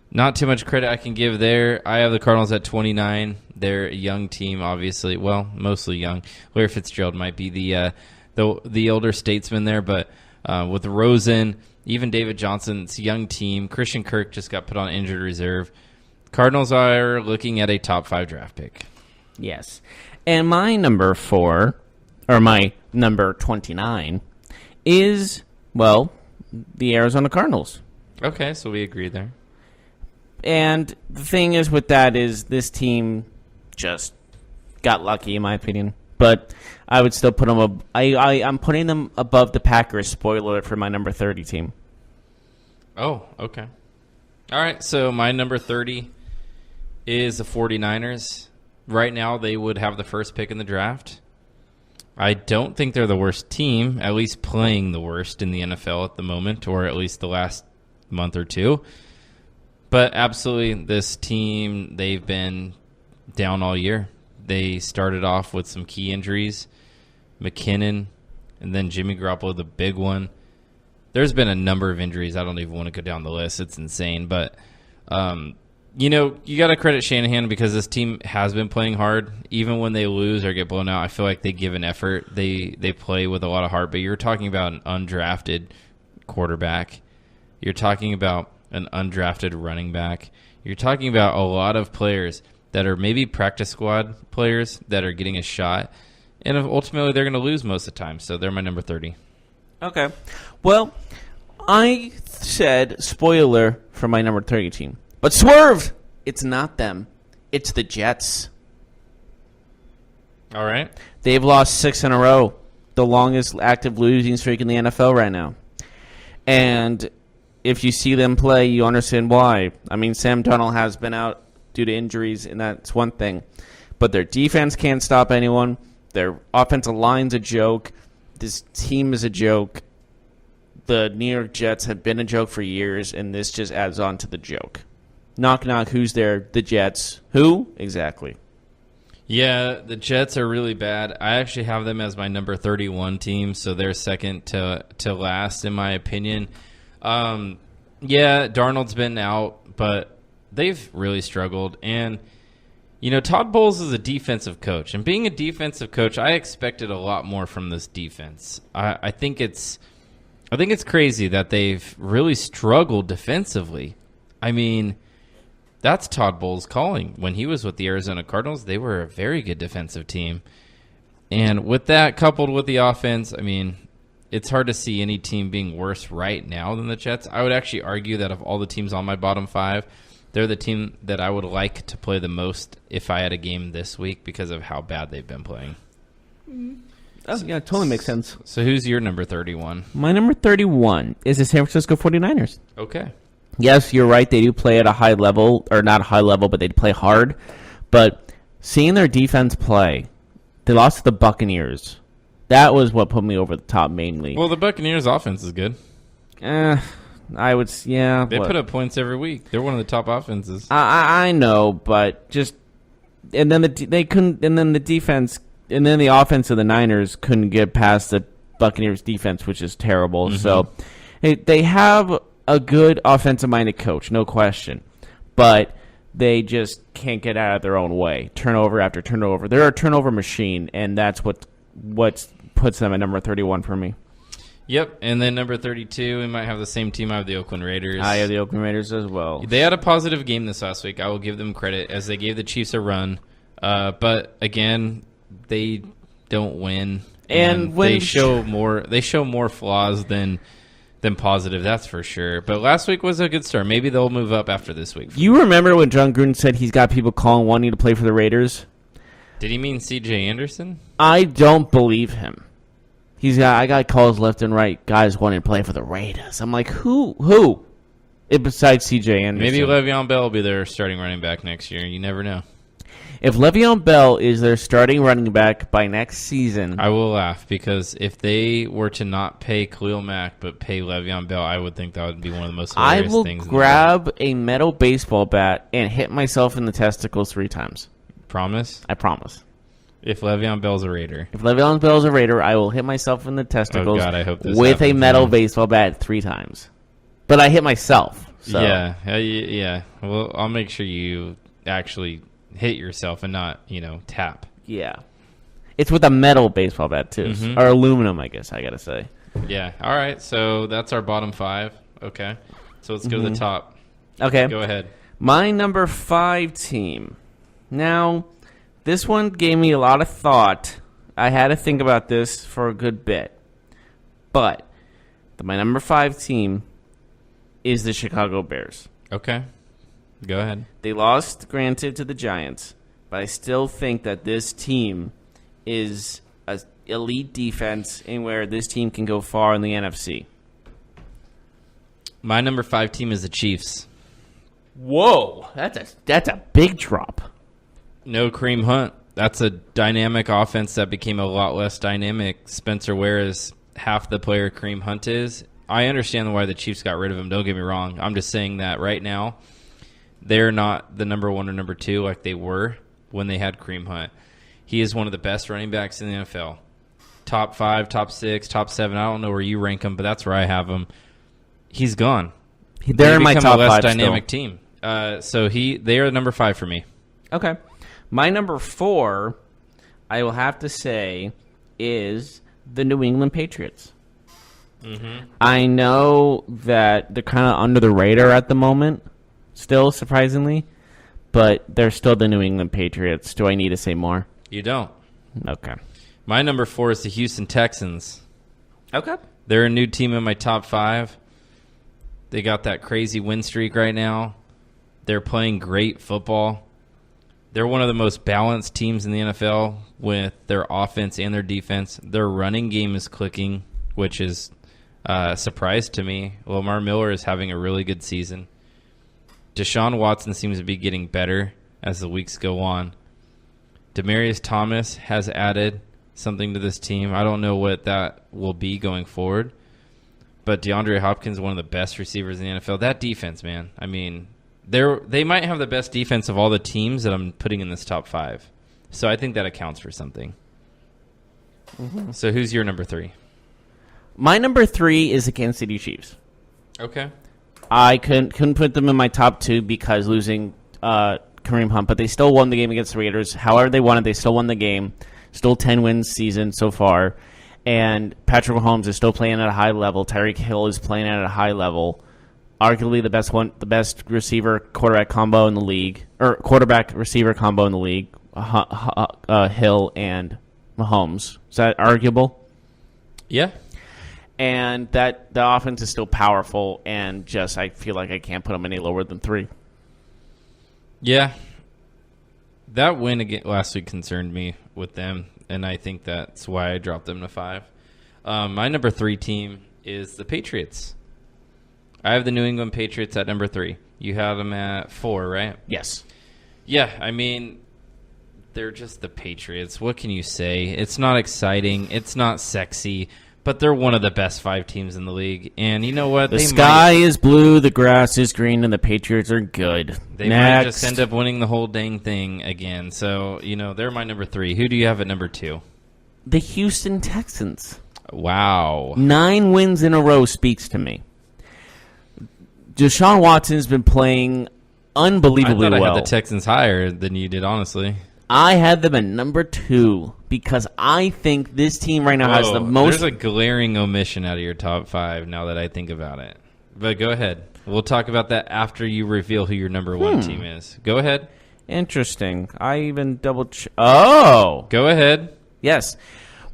not too much credit I can give there. I have the Cardinals at 29. They're a young team, obviously. Well, mostly young. Larry Fitzgerald might be the older statesman there, but with Rosen, even David Johnson, it's a young team. Christian Kirk just got put on injured reserve. Cardinals are looking at a top 5 draft pick. Yes. And my number 4, or my number 29, is, well, the Arizona Cardinals. Okay, so we agree there. And the thing is with that is this team just got lucky, in my opinion. But I would still put them I'm putting them above the Packers, spoiler for my number 30 team. Oh, okay. All right, so my number 30 is the 49ers. Right now, they would have the first pick in the draft. I don't think they're the worst team, at least playing the worst in the NFL at the moment, or at least the last month or two. But absolutely, this team, they've been down all year. They started off with some key injuries, McKinnon, and then Jimmy Garoppolo, the big one. There's been a number of injuries. I don't even want to go down the list. It's insane. But, you got to credit Shanahan because this team has been playing hard. Even when they lose or get blown out, I feel like they give an effort. They play with a lot of heart. But you're talking about an undrafted quarterback. You're talking about an undrafted running back. You're talking about a lot of players that are maybe practice squad players that are getting a shot. And ultimately, they're going to lose most of the time. So they're my number 30. Okay. Well, I said spoiler for my number 30 team. But swerve! It's not them. It's the Jets. All right. They've lost 6 in a row. The longest active losing streak in the NFL right now. And if you see them play, you understand why. I mean, Sam Darnold has been out due to injuries, and that's one thing. But their defense can't stop anyone. Their offensive line's a joke. This team is a joke. The New York Jets have been a joke for years, and this just adds on to the joke. Knock, knock, who's there? The Jets. Who? Exactly. Yeah, the Jets are really bad. I actually have them as my number 31 team, so they're second to last, in my opinion. Yeah, Darnold's been out, but they've really struggled. And, Todd Bowles is a defensive coach, and being a defensive coach, I expected a lot more from this defense. I think it's crazy that they've really struggled defensively. I mean, that's Todd Bowles' calling. When he was with the Arizona Cardinals, they were a very good defensive team. And with that, coupled with the offense, I mean, it's hard to see any team being worse right now than the Jets. I would actually argue that of all the teams on my bottom 5, they're the team that I would like to play the most if I had a game this week because of how bad they've been playing. Oh, yeah, it totally makes sense. So who's your number 31? My number 31 is the San Francisco 49ers. Okay. Yes, you're right. They do play at a high level, or not a high level, but they play hard. But seeing their defense play, they lost to the Buccaneers. That was what put me over the top mainly. Well, the Buccaneers' offense is good. I would, yeah. They put up points every week. They're one of the top offenses. I know, but just and then they couldn't, and then the defense, and then the offense of the Niners couldn't get past the Buccaneers' defense, which is terrible. Mm-hmm. So they have a good offensive-minded coach, no question, but they just can't get out of their own way. Turnover after turnover, they're a turnover machine, and that's what puts them at number 31 for me. Yep, and then number 32, we might have the same team. I have the Oakland Raiders. I have the Oakland Raiders as well. They had a positive game this last week. I will give them credit as they gave the Chiefs a run. But again, they don't win, and they show more flaws than positive. That's for sure. But last week was a good start. Maybe they'll move up after this week. You remember when John Gruden said he's got people calling wanting to play for the Raiders? Did he mean C.J. Anderson? I don't believe him. I got calls left and right. Guys wanting to play for the Raiders. I'm like, who? Besides C.J. Anderson. Maybe Le'Veon Bell will be their starting running back next year. You never know. If Le'Veon Bell is their starting running back by next season, I will laugh because if they were to not pay Khalil Mack but pay Le'Veon Bell, I would think that would be one of the most hilarious things. I will grab a metal baseball bat and hit myself in the testicles 3 times. Promise? I promise. If Le'Veon Bell's a Raider. If Le'Veon Bell's a Raider, I will hit myself in the testicles I hope this with a metal now. baseball bat 3 times. But I hit myself. So. Yeah. Well, I'll make sure you actually hit yourself and not, tap. Yeah. It's with a metal baseball bat, too. Mm-hmm. Or aluminum, I guess I got to say. Yeah. All right. So that's our bottom 5. Okay. So let's go to the top. Okay. Go ahead. My number 5 team. Now, this one gave me a lot of thought. I had to think about this for a good bit. But my number 5 team is the Chicago Bears. Okay. Go ahead. They lost, granted, to the Giants, but I still think that this team is an elite defense and where this team can go far in the NFC. My number 5 team is the Chiefs. Whoa, that's a big drop. No Kareem Hunt. That's a dynamic offense that became a lot less dynamic. Spencer Ware is half the player Kareem Hunt is. I understand why the Chiefs got rid of him. Don't get me wrong. I'm just saying that right now, they're not the number 1 or number 2 like they were when they had Kareem Hunt. He is one of the best running backs in the NFL. Top 5, top 6, top 7. I don't know where you rank him, but that's where I have him. He's gone. They're in my top 5 a less dynamic team. So they are number 5 for me. Okay. My number 4, I will have to say, is the New England Patriots. Mm-hmm. I know that they're kind of under the radar at the moment, still, surprisingly, but they're still the New England Patriots. Do I need to say more? You don't. Okay. My number 4 is the Houston Texans. Okay. They're a new team in my top 5. They got that crazy win streak right now. They're playing great football. They're one of the most balanced teams in the NFL with their offense and their defense. Their running game is clicking, which is a surprise to me. Lamar Miller is having a really good season. Deshaun Watson seems to be getting better as the weeks go on. Demaryius Thomas has added something to this team. I don't know what that will be going forward. But DeAndre Hopkins is one of the best receivers in the NFL. That defense, man. I mean, they might have the best defense of all the teams that I'm putting in this top 5. So I think that accounts for something. Mm-hmm. So who's your number 3? My number 3 is the Kansas City Chiefs. Okay. I couldn't put them in my top 2 because losing Kareem Hunt, but they still won the game against the Raiders. However they won it, they still won the game. Still 10-win season so far. And Patrick Mahomes is still playing at a high level. Tyreek Hill is playing at a high level. Arguably the best receiver quarterback combo in the league, or quarterback receiver combo in the league. Hill and Mahomes. Is that arguable? Yeah. And that the offense is still powerful, and just I feel like I can't put them any lower than 3. Yeah. That win again last week concerned me with them, and I think that's why I dropped them to 5. My number 3 team is the Patriots. I have the New England Patriots at number 3. You had them at 4, right? Yes. Yeah, I mean, they're just the Patriots. What can you say? It's not exciting. It's not sexy. But they're one of the best 5 teams in the league. And you know what? The sky is blue, the grass is green, and the Patriots are good. They might just end up winning the whole dang thing again. So, they're my number 3. Who do you have at number 2? The Houston Texans. Wow. 9 wins in a row speaks to me. Deshaun Watson's been playing unbelievably well. I had the Texans higher than you did, honestly. I had them at number 2 because I think this team right now has the most. There's a glaring omission out of your top 5 now that I think about it. But go ahead. We'll talk about that after you reveal who your number 1 team is. Go ahead. Interesting. I even Oh! Go ahead. Yes.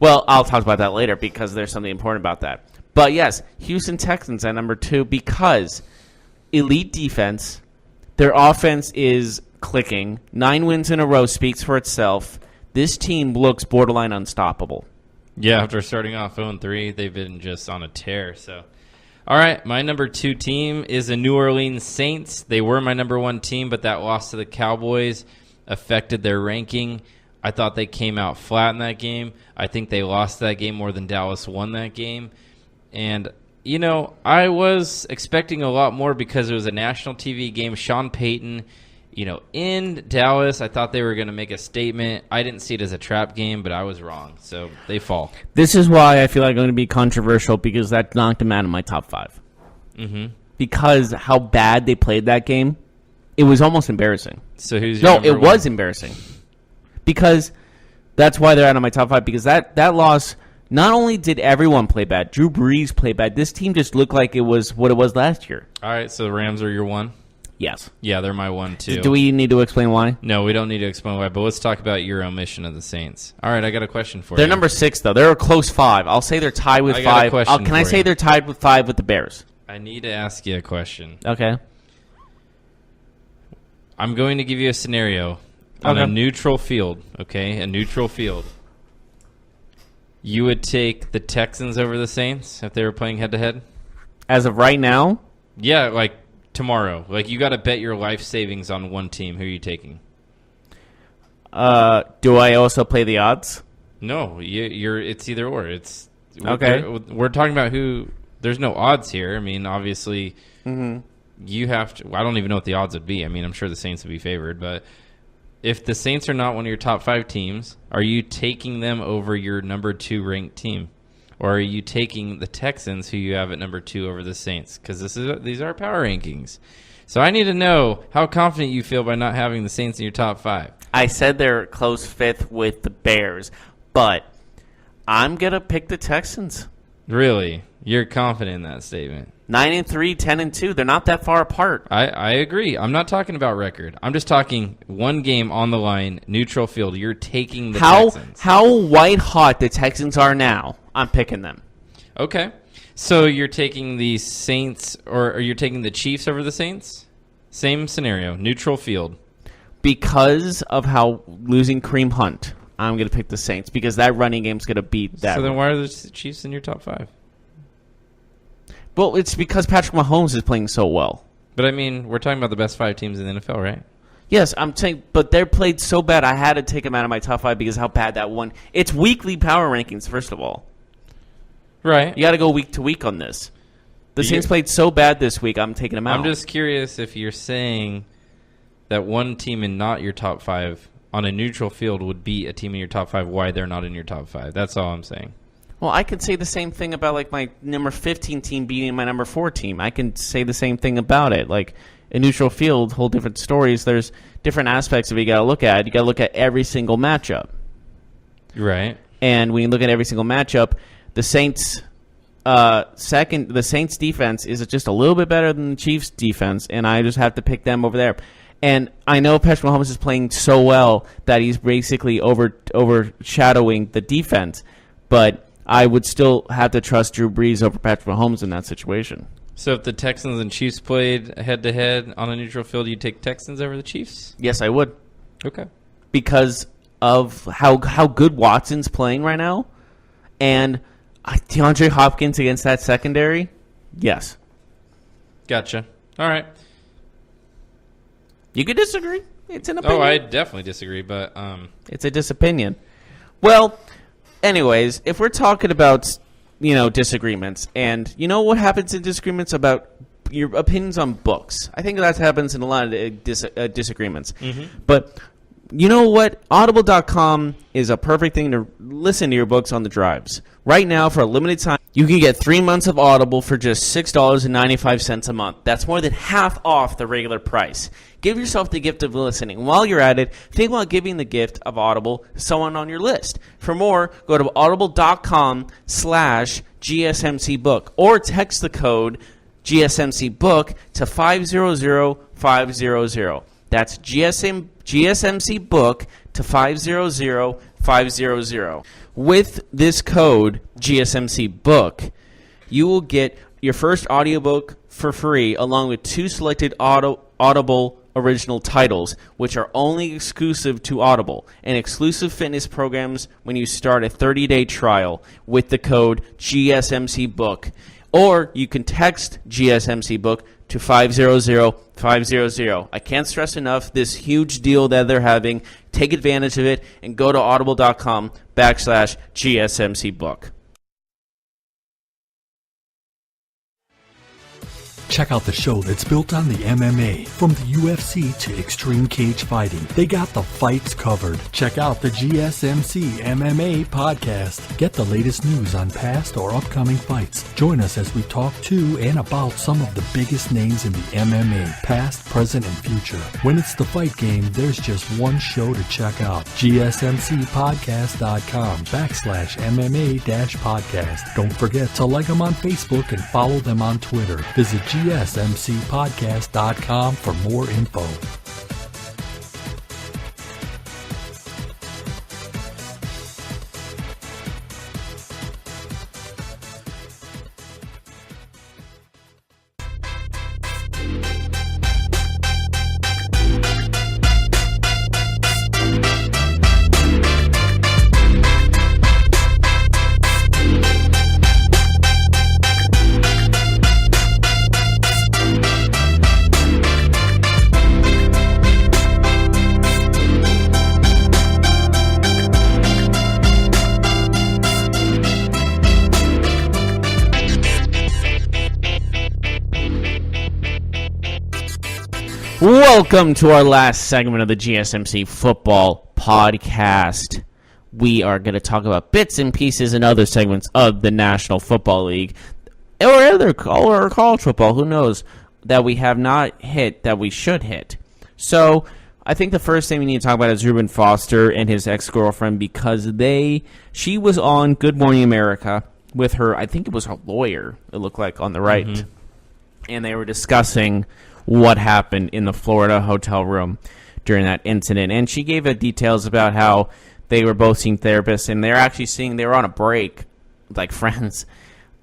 Well, I'll talk about that later because there's something important about that. But yes, Houston Texans at number 2 because elite defense, their offense is clicking. 9 wins in a row speaks for itself. This team looks borderline unstoppable. Yeah, after starting off 0-3, they've been just on a tear. So, all right, my number 2 team is the New Orleans Saints. They were my number 1 team, but that loss to the Cowboys affected their ranking. I thought they came out flat in that game. I think they lost that game more than Dallas won that game. And, I was expecting a lot more because it was a national TV game. Sean Payton, in Dallas, I thought they were going to make a statement. I didn't see it as a trap game, but I was wrong. So they fall. This is why I feel like I'm going to be controversial because that knocked them out of my top 5. Mm-hmm. Because how bad they played that game, it was almost embarrassing. So who's your number 1? Was embarrassing. Because that's why they're out of my top 5. Because that loss, not only did everyone play bad, Drew Brees played bad. This team just looked like it was what it was last year. All right, so the Rams are your 1? Yes. Yeah, they're my 1, too. Do we need to explain why? No, we don't need to explain why, but let's talk about your omission of the Saints. All right, I got a question for you. They're number 6, though. They're a close 5. I'll say they're tied with 5. Can I say they're tied with 5 with the Bears? I need to ask you a question. Okay. I'm going to give you a scenario on a neutral field, okay? A neutral field. You would take the Texans over the Saints if they were playing head-to-head? As of right now? Yeah, like tomorrow. Like, you got to bet your life savings on one team. Who are you taking? Do I also play the odds? No, it's either or. It's okay. We're talking about who. There's no odds here. I mean, obviously, you have to. I don't even know what the odds would be. I mean, I'm sure the Saints would be favored, but if the Saints are not one of your top 5 teams, are you taking them over your number 2 ranked team, or are you taking the Texans, who you have at number 2, over the Saints? Because these are power rankings. So I need to know how confident you feel by not having the Saints in your top 5. I said they're close 5th with the Bears, but I'm going to pick the Texans. Really? You're confident in that statement? 9-3, 10-2. They're not that far apart. I agree. I'm not talking about record. I'm just talking one game on the line, neutral field. You're taking the Texans. How white hot the Texans are now, I'm picking them. Okay. So you're taking the Saints, or you're taking the Chiefs over the Saints? Same scenario, neutral field. Because of how losing Kareem Hunt, I'm going to pick the Saints because that running game's going to beat that. So then why are the Chiefs in your top 5? Well, it's because Patrick Mahomes is playing so well. But, I mean, we're talking about the best 5 teams in the NFL, right? Yes, I'm saying, but they're played so bad, I had to take them out of my top 5 because of how bad that one. It's weekly power rankings, first of all. Right. You got to go week to week on this. The Saints played so bad this week, I'm taking them out. I'm just curious if you're saying that one team in not your top 5 on a neutral field would be a team in your top 5, why they're not in your top 5. That's all I'm saying. Well, I could say the same thing about like my number 15 team beating my number 4 team. I can say the same thing about it. Like a neutral field, whole different stories. There's different aspects of it you got to look at. You got to look at every single matchup. Right. And when you look at every single matchup, the Saints the Saints defense is just a little bit better than the Chiefs defense, and I just have to pick them over there. And I know Patrick Mahomes is playing so well that he's basically overshadowing the defense, but I would still have to trust Drew Brees over Patrick Mahomes in that situation. So if the Texans and Chiefs played head-to-head on a neutral field, you'd take Texans over the Chiefs? Yes, I would. Okay. Because of how good Watson's playing right now, and DeAndre Hopkins against that secondary, yes. Gotcha. All right. You could disagree. It's an opinion. Oh, I definitely disagree, but it's a disopinion. Well, anyways, if we're talking about disagreements, and you know what happens in disagreements about your opinions on books, I think that happens in a lot of disagreements. Mm-hmm. But you know what? Audible.com is a perfect thing to listen to your books on the drives. Right now, for a limited time, you can get 3 months of Audible for just $6.95 a month. That's more than half off the regular price. Give yourself the gift of listening. While you're at it, think about giving the gift of Audible to someone on your list. For more, go to audible.com/GSMCbook or text the code GSMCbook to 500-500. That's GSMC book to 500-500. With this code, GSMC book, you will get your first audiobook for free along with 2 selected Audible original titles, which are only exclusive to Audible, and exclusive fitness programs when you start a 30-day trial with the code GSMC book. Or you can text GSMC book to 500-500. I can't stress enough this huge deal that they're having. Take advantage of it and go to audible.com/GSMC book. Check out the show that's built on the MMA. From the UFC to extreme cage fighting, they got the fights covered. Check out the GSMC MMA podcast. Get the latest news on past or upcoming fights. Join us as we talk to and about some of the biggest names in the MMA, past, present, and future. When it's the fight game, there's just one show to check out. GSMCpodcast.com/MMA-podcast. Don't forget to like them on Facebook and follow them on Twitter. Visit GSMCpodcast.com for more info. Welcome to our last segment of the GSMC Football Podcast. We are going to talk about bits and pieces and other segments of the National Football League or college football, who knows, that we have not hit that we should hit. So I think the first thing we need to talk about is Reuben Foster and his ex-girlfriend, because she was on Good Morning America with her, I think it was her lawyer, it looked like, on the right, mm-hmm. and they were discussing what happened in the Florida hotel room during that incident. And she gave details about how they were both seeing therapists, and they were on a break, like friends,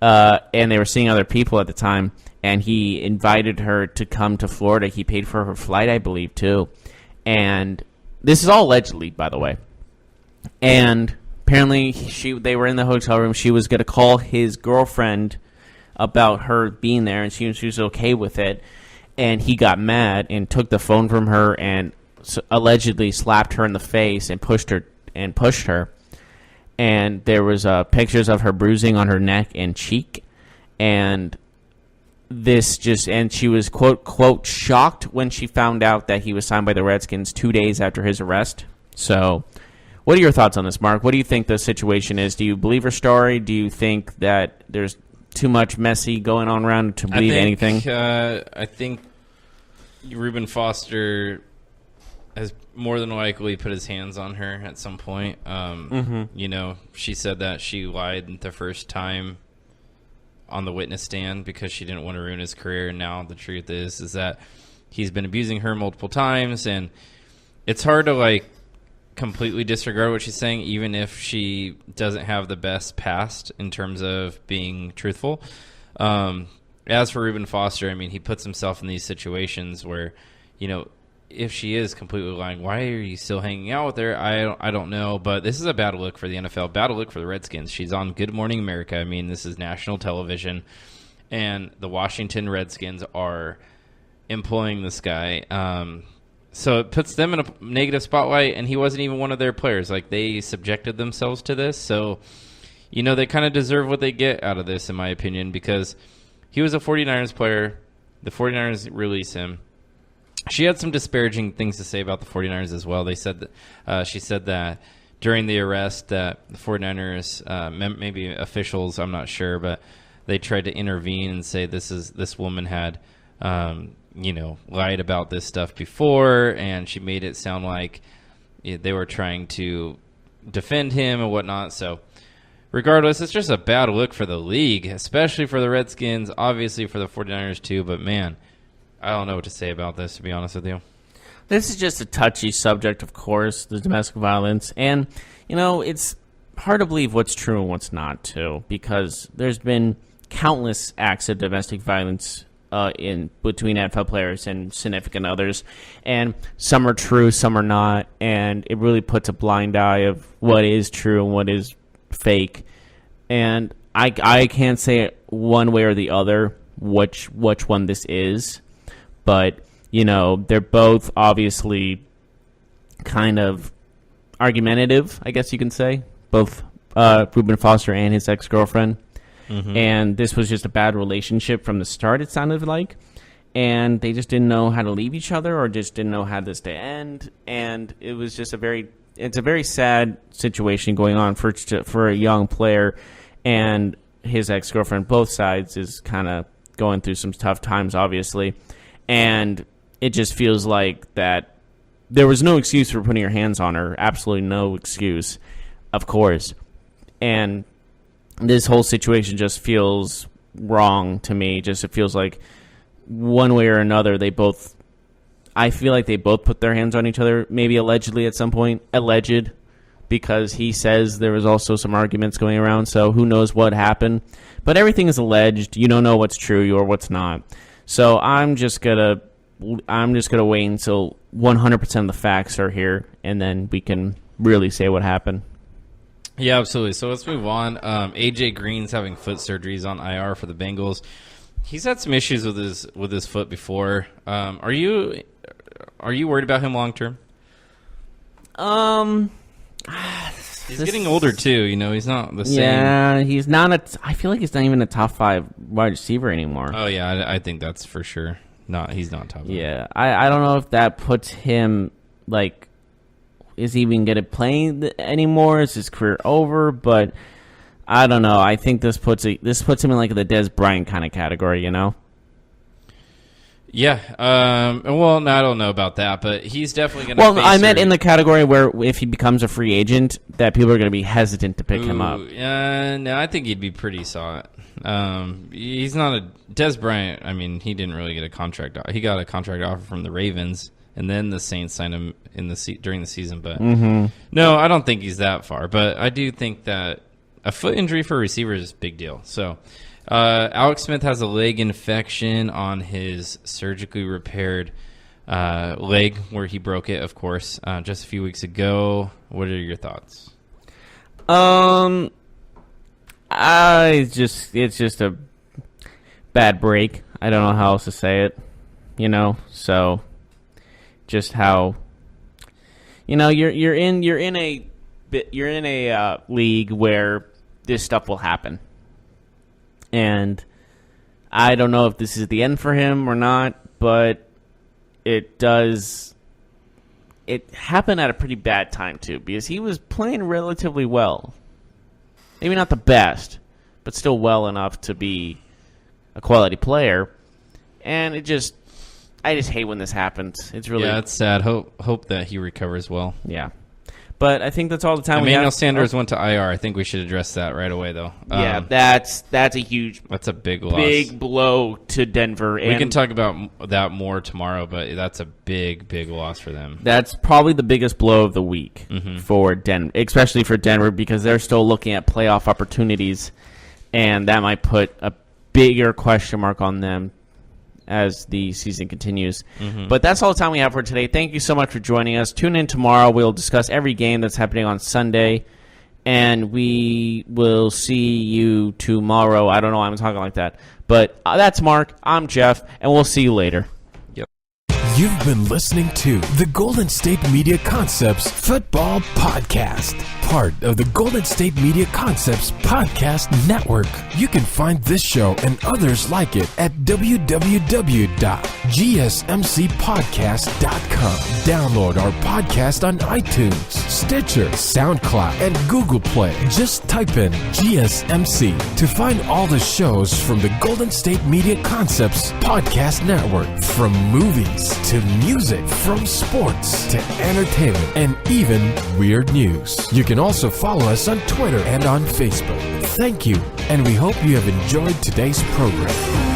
and they were seeing other people at the time, and he invited her to come to Florida. He paid for her flight, I believe, too. And this is all allegedly, by the way. And apparently they were in the hotel room. She was going to call his girlfriend about her being there, and she was okay with it. And he got mad and took the phone from her and allegedly slapped her in the face and pushed her. And there was pictures of her bruising on her neck and cheek. And she was quote shocked when she found out that he was signed by the Redskins 2 days after his arrest. So, what are your thoughts on this, Mark? What do you think the situation is? Do you believe her story? Do you think that there's too much messy going on around to believe anything? I think Reuben Foster has more than likely put his hands on her at some point. You know, she said that she lied the first time on the witness stand because she didn't want to ruin his career. And now the truth is that he's been abusing her multiple times, and it's hard to like completely disregard what she's saying, even if she doesn't have the best past in terms of being truthful. As for Reuben Foster, I mean, he puts himself in these situations where, you know, if she is completely lying, why are you still hanging out with her? I don't know, but this is a bad look for the NFL, bad look for the Redskins. She's on Good Morning America. I mean, this is national television, and the Washington Redskins are employing this guy. So it puts them in a negative spotlight, and he wasn't even one of their players. Like, they subjected themselves to this. So, you know, they kind of deserve what they get out of this, in my opinion, because he was a 49ers player. The 49ers release him. She had some disparaging things to say about the 49ers as well. They said that, she said that during the arrest that the 49ers, maybe officials, I'm not sure, but they tried to intervene and say this woman had, you know, lied about this stuff before, and she made it sound like they were trying to defend him and whatnot. So regardless, it's just a bad look for the league, especially for the Redskins, obviously for the 49ers too, but man, I don't know what to say about this, to be honest with you. This is just a touchy subject, of course, the domestic violence. And, you know, it's hard to believe what's true and what's not, too, because there's been countless acts of domestic violence in between NFL players and significant others. And some are true, some are not. And it really puts a blind eye of what is true and what is fake. And I can't say one way or the other which one this is. But, you know, they're both obviously kind of argumentative, I guess you can say. Both Reuben Foster and his ex-girlfriend. Mm-hmm. And this was just a bad relationship from the start, it sounded like. And they just didn't know how to leave each other or just didn't know how this to end. And it was just it's a very sad situation going on for a young player. And his ex-girlfriend, both sides, is kind of going through some tough times, obviously. And it just feels like that there was no excuse for putting your hands on her. Absolutely no excuse, of course. And this whole situation just feels wrong to me. It feels like one way or another, I feel like they both put their hands on each other, maybe allegedly at some point. Alleged, because he says there was also some arguments going around, so who knows what happened. But everything is alleged. You don't know what's true or what's not. So I'm just gonna wait until 100% of the facts are here, and then we can really say what happened. Yeah, absolutely. So let's move on. AJ Green's having foot surgeries on IR for the Bengals. He's had some issues with his foot before. Are you worried about him long term? He's getting older too. You know, he's not the same. Yeah, he's not. I feel like he's not even a top 5 wide receiver anymore. Oh yeah, I think that's for sure. He's not top 5. Yeah, I don't know if that puts him like, is he even going to play anymore? Is his career over? But I don't know. I think this puts him in like the Dez Bryant kind of category. You know. Yeah. Well, no, I don't know about that, but he's definitely going to. Well, I meant in the category where if he becomes a free agent, that people are going to be hesitant to pick him up. No, I think he'd be pretty solid. He's not a Dez Bryant. I mean, he didn't really get a contract. He got a contract offer from the Ravens, and then the Saints signed him during the season. But no, I don't think he's that far. But I do think that a foot injury for a receiver is a big deal. So. Alex Smith has a leg infection on his surgically repaired leg where he broke it, of course, just a few weeks ago. What are your thoughts? It's just a bad break. I don't know how else to say it, you know. So, just how, you know, you're in a league where this stuff will happen. And I don't know if this is the end for him or not, but it happened at a pretty bad time, too, because he was playing relatively well. Maybe not the best, but still well enough to be a quality player. And just hate when this happens. It's really it's sad. Hope that he recovers well. Yeah. But I think that's all the time we have. Emmanuel Sanders went to IR. I think we should address that right away, though. Yeah, that's a huge, that's a big loss. big blow to Denver. We can talk about that more tomorrow, but that's a big, big loss for them. That's probably the biggest blow of the week for Denver, especially for Denver, because they're still looking at playoff opportunities, and that might put a bigger question mark on them as the season continues. But that's all the time we have for today. Thank you so much for joining us. Tune in tomorrow. We'll discuss every game that's happening on Sunday, and we will see you tomorrow. I don't know why I'm talking like that, but that's Mark. I'm Jeff, and we'll see you later. You've been listening to the Golden State Media Concepts Football Podcast, part of the Golden State Media Concepts Podcast Network. You can find this show and others like it at www.gsmcpodcast.com. Download our podcast on iTunes, Stitcher, SoundCloud, and Google Play. Just type in GSMC to find all the shows from the Golden State Media Concepts Podcast Network, from movies to music, from sports to entertainment, and even weird news. You can also follow us on Twitter and on Facebook. Thank you, and we hope you have enjoyed today's program.